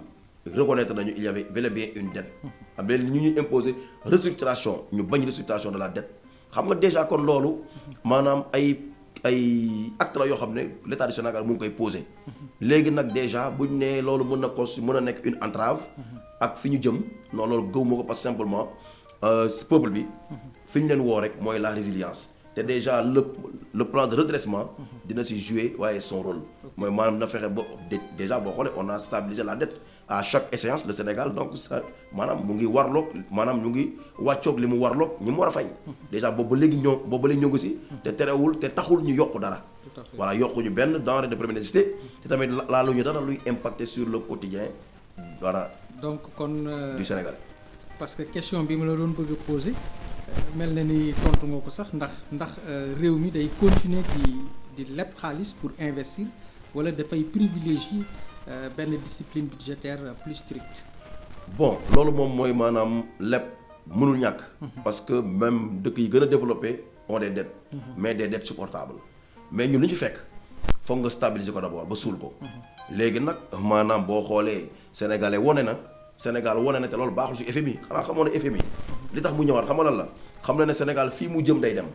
reconnaître nañu il y avait bel et bien une dette am leen ñu ñuy imposer restructuration ñu bañ restructuration de la dette xam nga déjà kon loolu maanaam ay actes la yoo xam ne l'État du Sénégal mu ngi koy poser léegi nag déjà buñ ne loolu mën a nekk une entrave ak fi ñu jëm non loolu gëw ma ko parce que simplement peuple bi fi ñu leen woo rek mooy la résilience te déjà le plan de redressement dina si jouer waaye son rôle mooy maanaam na fexe ba déjà boo xoolee on a stabilisé la dette à chaque échéance le Sénégal donc ça maanaam mu ngi warloog maanaam ñu ngi wàccoog li mu warloog ñi mu war a fay déjà boobu ba léegi ñoo ngi si te terewul te taxul ñu yokk dara voilà yokkuñu benn denrée de première nécessité te tamit laaluñu dara luy impacter sur le quotidien voilà donc kon du Sénégal parce que question bi ma la doon bëgg a poser mel na ni tontu nga ko sax ndax réew mi day continuer di leb xaalis pour investir wala dafay privilégier benn discipline budgétaire plus stricte. bon loolu moom mooy maanaam leb mënul ñàkk. parce que même dëkk yi gën a développé ont des dettes. mais des dettes supportables mais ñun lu ñu fekk foog nga stabiliser ko d'abord ba suul ko. léegi nag maanaam boo xoolee Sénégal wane na te loolu baaxul ci FMI xanaa xamoon ne FMI li tax mu ñëwaat xam nga lan la xam na ne Sénégal fii mu jëm day dem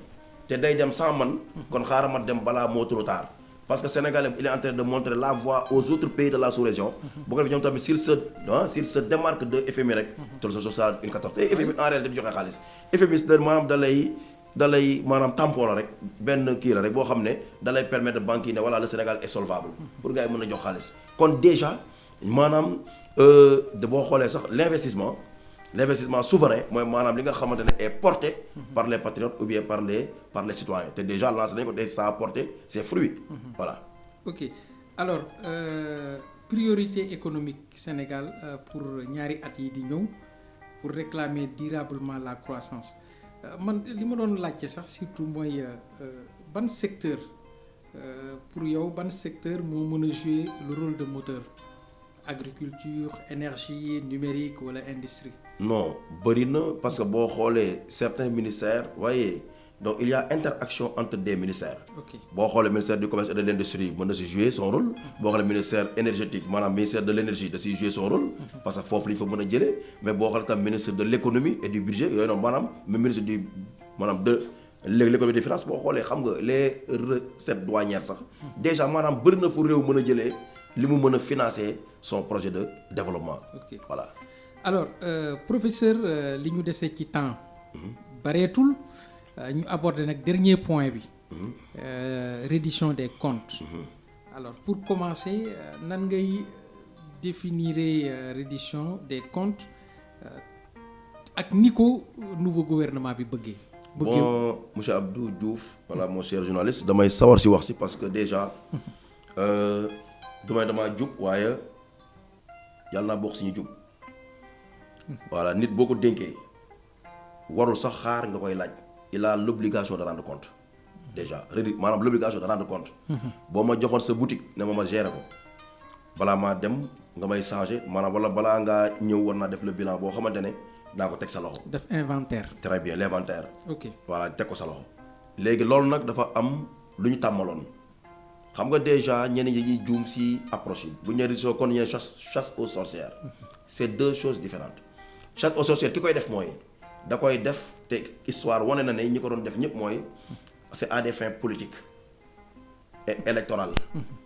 te day dem sans man kon xaaral ma dem balaa moo trop tard parce que Sénégal il est en train de montrer la voie aux autres pays de la sous-région bu ko defee ñoom tamit s'il se démarque de FMI rek te ce sera une catastrophe te FMI en réalité du joxe xaalis FMI maanaam da lay maanaam tampon la rek benn kii la rek boo xam ne da lay permettre banques yi ne voilà le Sénégal est solvable pour gars yi mën a jox xaalis kon déjà maanaam de boo xoolee sax l'investissement souverain mooy maanaam li nga xamante ne est porté par les patriotes ou bien par les citoyens te déjà lancé nañu ko te ça a porté ses fruits voilà. ok alors priorité économique Sénégal pour ñaari at yi di ñëw pour réclamer durablement la croissance man li ma doon laajte sax surtout mooy ban secteur pour yow ban secteur moo mën a jouer le rôle de moteur agriculture énergie numérique wala industrie. non bëri na parce que boo xoolee certains ministères waaye donc il y a interaction entre des ministères. boo xoolee ministère du commerce et de l'industrie mën na si jouer son rôle. boo xoolee ministère énergétique maanaam ministère de l'énergie da siy jouer son rôle. parce que foofu la ñu fa mën a jëlee mais boo xoolee tam ministre de l'économie et du budget yooyu noonu maanaam même ministre du maanaam de l'économie des finances boo xoolee xam nga les recettes douanières sax. déjà maanaam bëri na fu réew mën a jëlee li mu mën a financer son projet de développement. ok voilà. alors professeur li ñu dese ci temps bareetul ñu aborder nag dernier point bi reddition des comptes alors pour commencer nan ngay définir reddition des comptes ak ni ko nouveau gouvernement bi bëggee. Bon monsieur Abdou Diouf voilà mon cher journaliste damay sawar si wax si parce que déjà damaa jub waaye yàlla naa bokk si ñu jub voilà nit boo ko dénkee warul sax xaar nga koy laaj il a l'obligation de rendre compte déjà maanaam l'obligation de rendre compte boo ma joxoon sa boutique ne ma gérer ko balaa maa dem nga may changer maanaam wala balaa ngaa ñëw war naa def le bilan boo xamante ne naa ko teg sa loxo. def inventaire. très bien l'inventaire. ok voilà teg ko sa loxo. léegi loolu nag dafa am lu ñu tàmmaloon xam nga déjà ñeneen ñi ñuy juum si approche yi bu ñu nee soo kon ñu chasse aux sorcières c'est deux choses différentes chasse aux sorcières ki koy def mooy da koy def te histoire wane na ne ñi ko doon def ñëpp mooy c'est à des fins politiques et électorales.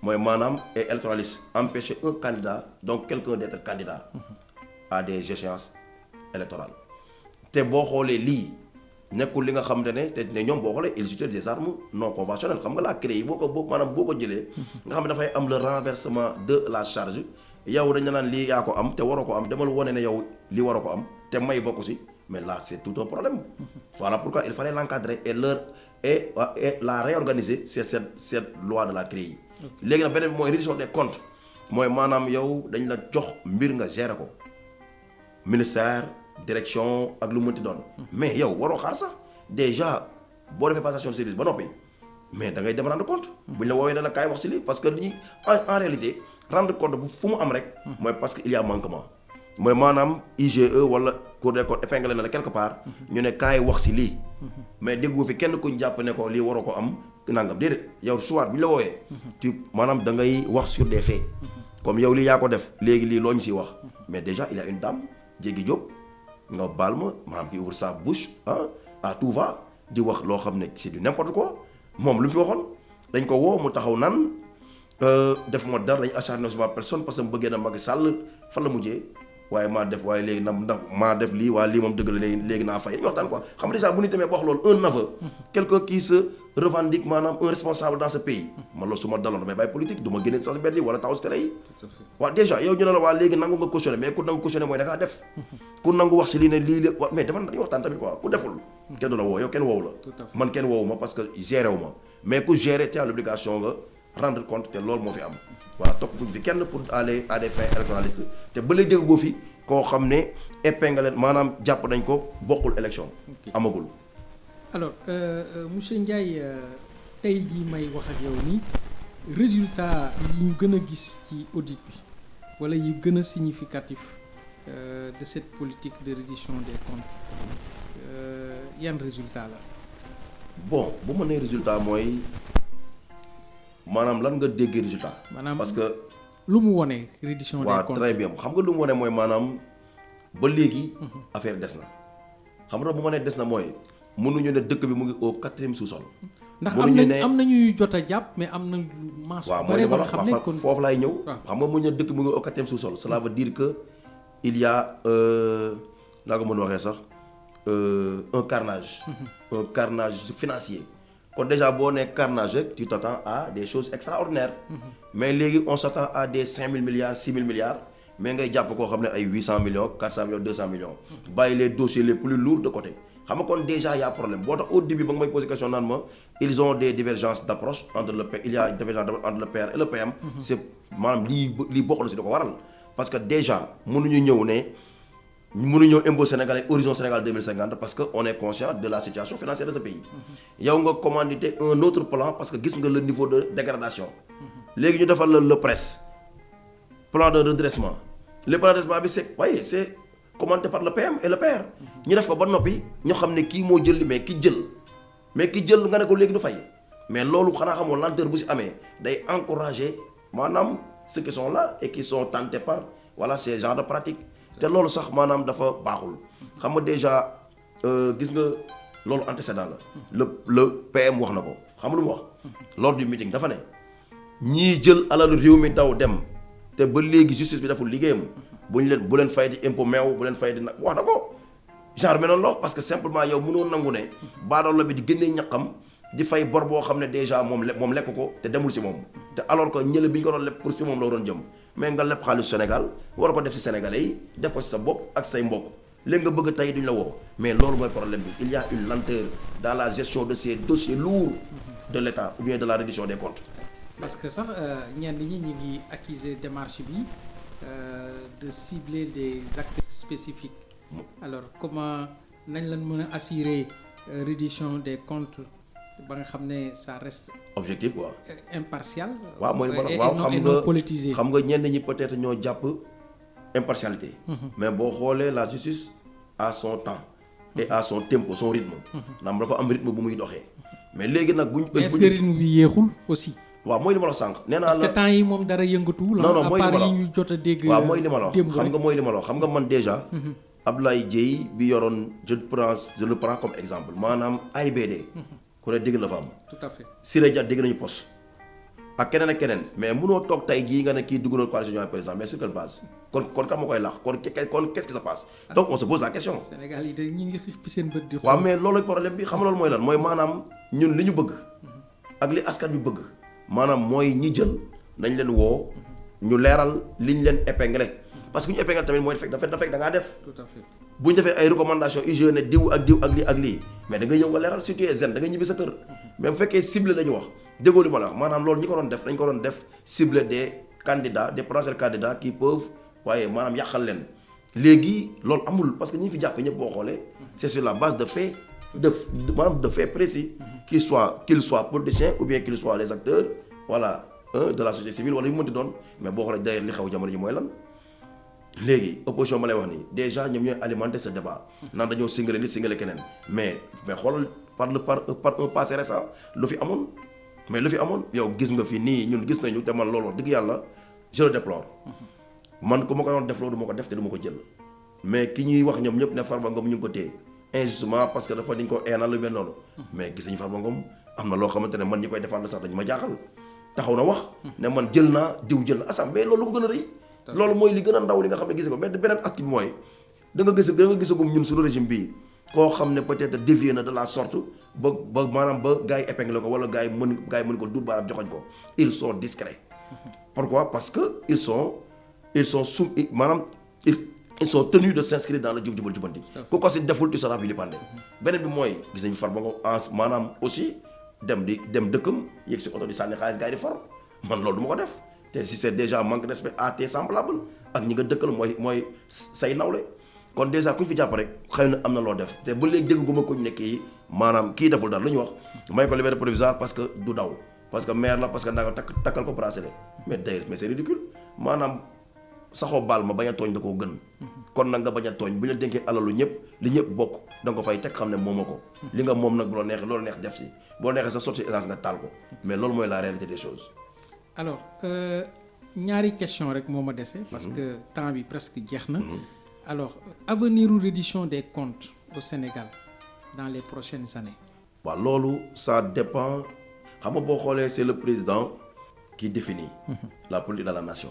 mooy maanaam et électoraliste empêcher un candidat donc quelqu'un d'être candidat à des échéances électorales te boo xoolee lii nekkul li nga xam ne te ne ñoom boo xoolee ils utilisent des armes non conventionnelles xam nga la CREI boo ko jëlee nga xam ne dafay am le renversement de la charge yow dañ naan lii yaa ko am te waroo ko am demal wone ne yow lii waroo ko am te may bokk si mais là c'est tout un problème voilà pourquoi il fallait l'encadrer et la réorganiser cette loi de la CREI. léegi nag beneen bi mooy reddition des comptes mooy maanaam yow dañ la jox mbir nga gérer ko ministère direction ak lu mënti doon mais yow waroo xaar sax déjà boo defee passation de service ba noppi mais da ngay dem rendre compte buñ la woowee ne la kaay wax si lii parce que li en réalité rendre compte bu fu mu am rek mooy parce que il y a manquement mooy maanaam IGE wala Cour des comptes épinglé na la quelque part ñu ne kaay wax si lii mais déggu fi kenn kuñ jàpp ne ko lii waroo ko am nangam déedéet yow soit bu ñu la wooyee tu maanaam da ngay wax sur des faits comme yow lii yaa ko def léegi lii loo ñu siy wax mais déjà il y a une dame Jéggi Diop nga baal ma maanaam ki ouvre sa bouche à tout va di wax loo xam ne c'est du n'importe quoi moom lu mu fi waxoon dañ ko woo mu taxaw nan def ma dara dañ acharné sur ma personne parce que mu bëggee na Macky Sall fan la mujjee waaye maa def waaye léegi ndax maa def lii waaye lii moom dëgg la léegi naa fay dañu waxtaan quoi xam nga déjà bu ñu demee ba wax loolu un aveu quelqu'un qui se revendique maanaam un responsable dans ce pays man loolu su ma daloon damay bàyyi politique du ma génne sax mbedd yi wala taxaw si télé yi waaw déjà yow ñu ne la waa léegi nangu nga cautionné mais ku nangu cautionné mooy da ngaa def ku nangu wax si lii ne lii la wa mais dañuy waxtaan tamit quoi ku deful kenn du la woo yow kenn woowu la man kenn woowu ma parce que géré wu ma mais ku géré te à l'obligation nga rendre compte te loolu moo fi am voilà topp kuñ fi kenn pour aller à des fins électoralistes te ba léegi dégg boo fi koo xam ne épinglé maanaam jàpp nañ ko bokkul élection amagul. alors monsieur Ndiaye tey jii may wax ak yow nii résultat yi ñu gën a gis ci audit bi wala yu gën a significatif de cette politique de reddition des comptes yan résultat la. bon bu ma nee résultat mooy maanaam lan nga déggee résultat. maanaam parce que. lu mu wone reddition des comptes waaw très bien xam nga lu mu wone mooy maanaam ba léegi affaire des na xam nga bu ma nee des na mooy mënuñu ne dëkk bi mu ngi au 4e sous-sol. ndax am na ñuy jot a jàpp mais am na masse bu bare ba nga xam ne kon foofu laay ñëw. xam nga mu ñu ne dëkk bi mu ngi au 4e sous-sol cela veut dire que il y a naa ko mën a waxee sax un carnage. un carnage financier. kon déjà boo nee carnage rek tu t'attends à des choses extraordinaires. mais léegi on s'attend à des 5000 milliards 6000 milliards mais ngay jàpp koo xam ne ay 800 millions 400 millions 200 millions. bàyyi les dossiers les plus lourds de côté. xam nga kon déjà y a problème boo tax au début ba nga may posé question naan ma ils ont des divergences d'approche entre le il y a divergence entre le PR et le PM. c'est maanaam lii bokk na si da ko waral parce que déjà mënuñu ñëw ne. mënu ñëw impôt sénégalais horizon Sénégal 2050 parce que on est conscient de la situation financière de ce pays yow nga commandité un autre plan parce que gis nga le niveau de dégradation léegi ñu defal la le presse plan de redressement le plan de redressement bi c'est commandé par le PM et le PR ñu def ko ba noppi ñu xam ne kii moo jël li mais ki jël nga ne ko léegi du fay mais loolu xanaa xamoo lenteur bu si amee day encourager maanaam ceux qui sont là et qui sont tentés par voilà ces genres de pratiques te loolu sax maanaam dafa baaxul xam nga déjà gis nga loolu antécédent la le PM wax na ko xam nga lu mu wax lors du meeting dafa ne ñii jël alalu réew mi daw dem te ba léegi justice bi deful liggéeyam bu leen fay di impôt meew bu leen fay di nag wax na ko genre mel noonu la parce que simplement yow mënoo nangu ne baadoolo bi di génnee ñaqam di fay bor boo xam ne déjà moom lekk ko te demul si moom te alors que ñële bi ñu ko doon leb pour si moom la waroon jëm mais nga leb xaalis Sénégal war ko def si Sénégalais yi def ko si sa bopp ak say mbokk léegi nga bëgg tey duñ la woo mais loolu mooy problème bi il y a une lenteur dans la gestion de ces dossiers lourds de l'État ou bien de la reddition des comptes. parce que sax ñenn ñi ñu ngi accuser démarche bi de cibler des acteurs spécifiques. Alors comment nañ leen mën a assurer reddition des comptes ba nga xam ne ça reste objectif quoi impartial. waaw mooy non politisé. xam nga ñenn ñi peut-être ñoo jàpp impartialité. mais boo xoolee la justice à son temps et à son tempo son rythme. ndax dafa am rythme bu muy doxee. mais léegi nag buñ. est-ce que rythme bi yéexul aussi. waaw mooy li ma la sànq. nee naa la parce que temps yi moom dara yëngatu. non mooy li ma la à part yi ñu jot a dégg. waaw mooy li ma la wax xam nga mooy li ma la wax xam nga man déjà. Abdoulaye Dièye bi yoroon je le prends comme exemple maanaam AIBD. ku ne dégg la fa am. tout à fait Siré Dia dégg nañu poste ak keneen ak keneen mais mënoo toog tey jii nga ne kii dugg na coalition par exemple mais sur quelle base kon kan ma koy laax kon qu'est-ce qui se passe donc on se pose la question. Sénégal yi de ñu ngi xippi seen bët di. waaw mais loolu problème bi xam nga loolu mooy lan mooy maanaam ñun li ñu bëgg ak li askan bi bëgg maanaam mooy ñi jël nañ leen woo ñu leeral li ñu leen épinglé parce que ñu épinglé tamit mooy da fekk da ngaa def. tout à fait bu ñu defee ay recommandations IGE ne diw ak lii ak lii mais da nga ñëw nga leeral si tu es zen da nga ñibbi sa kër mais bu fekkee ciblé la ñu wax déggoo li ma la wax maanaam loolu ñi ko doon def dañ ko doon def ciblé des candidats des potentiels candidats qui peuvent waaye maanaam yàqal leen léegi loolu amul parce que ñi fi jàpp ñëpp boo xoolee c'est sur la base de faits maanaam de faits précis qu'ils soient politiciens ou bien qu'ils soient les acteurs voilà de la société civile wala yu mënti doon mais boo xoolee d'ailleurs li xew jamono ji mooy lan léegi opposition ma lay wax nii déjà ñoom ñooy alimenter ce débat naan dañoo singale nit singale keneen mais xoolal par un passé récent lu fi amoon mais lu fi amoon yow gis nga fi nii ñun gis nañu te man loolu wax dëgg yàlla je le déplore man ku ma ko doon def loolu du ma ko def te du ma ko jël mais ki ñuy wax ñoom ñëpp ne Farba Ngom ñu ngi ko téye injustement parce que dafa dañ ko eenal lu mel noonu mais gis nañu Farba Ngom am na loo xamante ne man ñi koy défendre sax dañu ma jaaxal taxaw na wax ne man jël naa diw jël na assemblée loolu ko gën a rëy loolu mooy li gën a ndaw li nga xam ne gis ko mais beneen acte bi mooy da nga gisagum ñun suñu régime bii koo xam ne peut-être dévié na de la sorte ba maanaam ba gars yi épinglé ko wala gars yi mën ko duut baaraam joxoñ ko ils sont discrets. Pourquoi? Parce que ils sont tenus de s'inscrire dans le jub jubal jubanti ku ko si deful tu seras vilipendé. beneen bi mooy gis nañu Farba Ngom maanaam aussi dem dëkkam yegg si oto di sànni xaalis gars yi di for man loolu du ma ko def. te si c'est déjà manque de respect à tes semblables ak ñi nga dëkkal mooy say nawle kon déjà ku ñu fi jàpp rek xëy na am na loo def te ba léegi dégguma ko ñu ne kii maanaam kii deful dara lu ñu wax may ko liberté provisoire parce que du daw parce que maire la parce que naa ko takkal ko bracelet mais d'ailleurs mais c'est ridicule maanaam saxoo baal ma bañ a tooñ da koo gën kon nag nga bañ a tooñ bu ñu la dénkee alalu ñëpp li ñëpp bokk da nga ko fay teg xam ne moom ko li nga moom nag bu la neexee loolu neex def si boo neexee sa sotti essence nga taal ko mais loolu mooy la réalité des choses. Alors ñaari question rek moo ma dese parce que temps bi presque jeex na. Alors avenir ou reddition des comptes au Sénégal dans les prochaines années. waaw loolu ça dépend xam nga boo xoolee c'est le président qui définit la politique de la nation.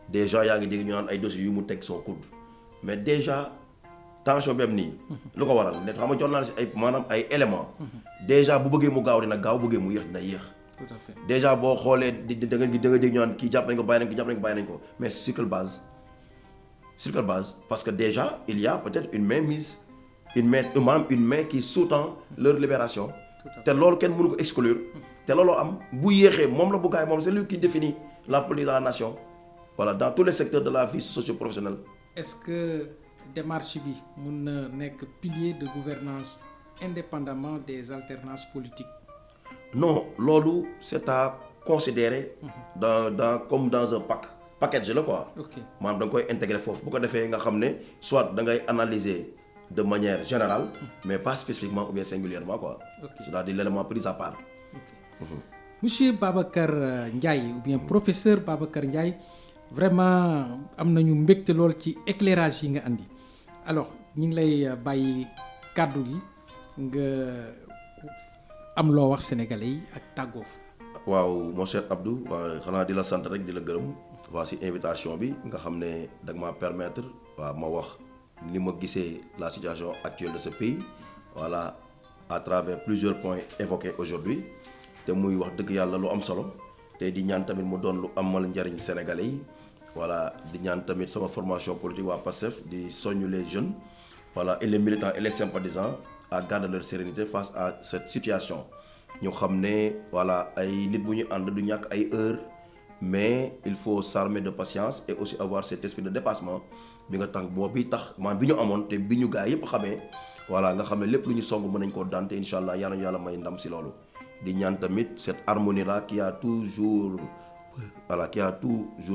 déjà yaa ngi dégg ñu naan ay dossiers yu mu teg son coude mais déjà tension bi am nii. lu ko waral ne xam nga jot naa si ay maanaam ay éléments. déjà bu bëggee mu gaaw dina gaaw bëggee mu yéex dina yéex. Tout à fait. Déjà boo xoolee da nga dégg ñu naan kii jàpp nañ ko bàyyi nañ ko mais sur quelle base parce que déjà il y a peut-être une main qui sous-tend leur libération te loolu kenn mënu ko exclure te looloo am bu yéexee moom la bu gaay moom c'est lui qui définit la politique de la nation voilà dans tous les secteurs de la vie socio-professionnelle. Est-ce que démarche bi mun na nekk pilier de gouvernance indépendamment des alternances politiques? Non loolu c'est à considérer comme dans un package la quoi. maanaam da nga koy intégrer foofu bu ko defee nga xam ne soit da ngay analyser de manière générale mais pas spécifiquement ou bien singulièrement quoi. C'est-à-dire l'élément pris à part. Monsieur Babacar Ndiaye ou bien professeur Babacar Ndiaye vraiment am nañu mbégte lool ci éclairage yi nga andi alors ñu ngi lay bàyyi kàddu gi nga am loo wax sénégalais yi ak tàggoo. waaw mon cher Abdou waaw xanaa di la sant rek di la gërëm waa si invitation bi nga xam ne da nga ma permettre waaw ma wax ni ma gisee la situation actuelle de ce pays voilà à travers plusieurs points évoqués aujourd'hui te muy wax dëgg yàlla lu am solo te di ñaan tamit mu doon lu amal njariñ sénégalais yi voilà di ñaan tamit sama formation politique waa PASTEF di soññ les jeunes voilà et les militants et les sympathisants à garder leur sérénité face à cette situation ñu xam ne voilà ay nit bu ñu ànd du ñàkk ay heures mais il faut s'armer de patience et aussi avoir cet esprit de dépassement bi nga tax boobu tax man bi ñu amoon te bi ñu gaa yëpp xamee voilà nga xam ne lépp lu ñu song mën nañ koo daan te incha allah yal na yàlla may ndam si loolu di ñaan tamit cette harmonie là qui a toujours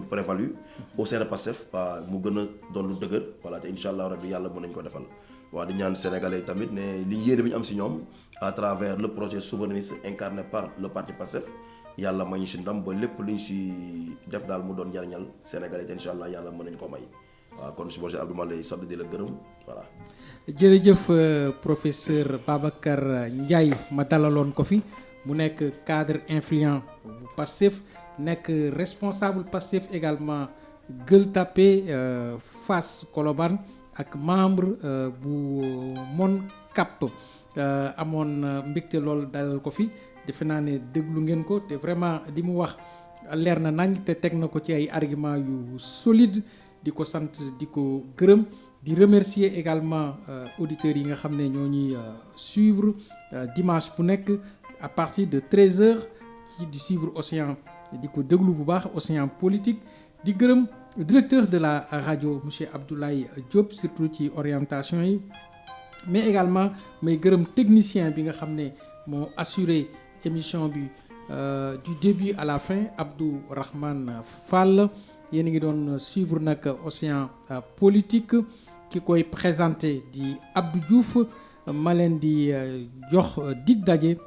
prévalu au sein de PASTEF mu gën a doon lu dëgër voilà te incha allah rabbi yàlla mën nañ ko defal waaw di ñaan sénégalais tamit ne li yéene bi ñu am si ñoom à travers le projet souverainiste incarné par le parti PASTEF yàlla may ñu si ndam ba lépp lu ñu si def daal mu doon njariñal sénégalais te incha allah yàlla mën nañu ko may waaw kon si projet Abdou ma lay sant di la gërëm voilà. jërëjëf professeur Babacar Ndiaye ma dalaloon ko fi mu nekk cadre influent bu PASTEF nekk responsable PASTEF également Gueule Tapée Fass Colobane ak membre bu MONCAP amoon mbégte lool dalal ko fi defe naa ne déglu ngeen ko te vraiment di mu wax leer na nañ te teg na ko ci ay arguments yu solide di ko sant di ko gërëm di remercier également auditeurs yi nga xam ne ñoo ñuy suivre dimanche bu nekk à partir de 13h ci di suivre Océan di ko déglu bu baax Océan Politique di gërëm directeur de la radio monsieur Abdoulaye Diop surtout ci orientation yi mais également may gërëm technicien bi nga xam ne moo assuré émission bi du début à la fin Abdou Rahman Fall yéen a ngi doon suivre nag Océan Politique ki koy présenté di Abdou Diouf ma leen di jox dig daje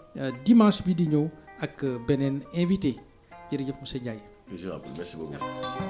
dimanche bi di ñëw ak beneen invité jërëjëf monsieur Ndiaye. Merci beaucoup.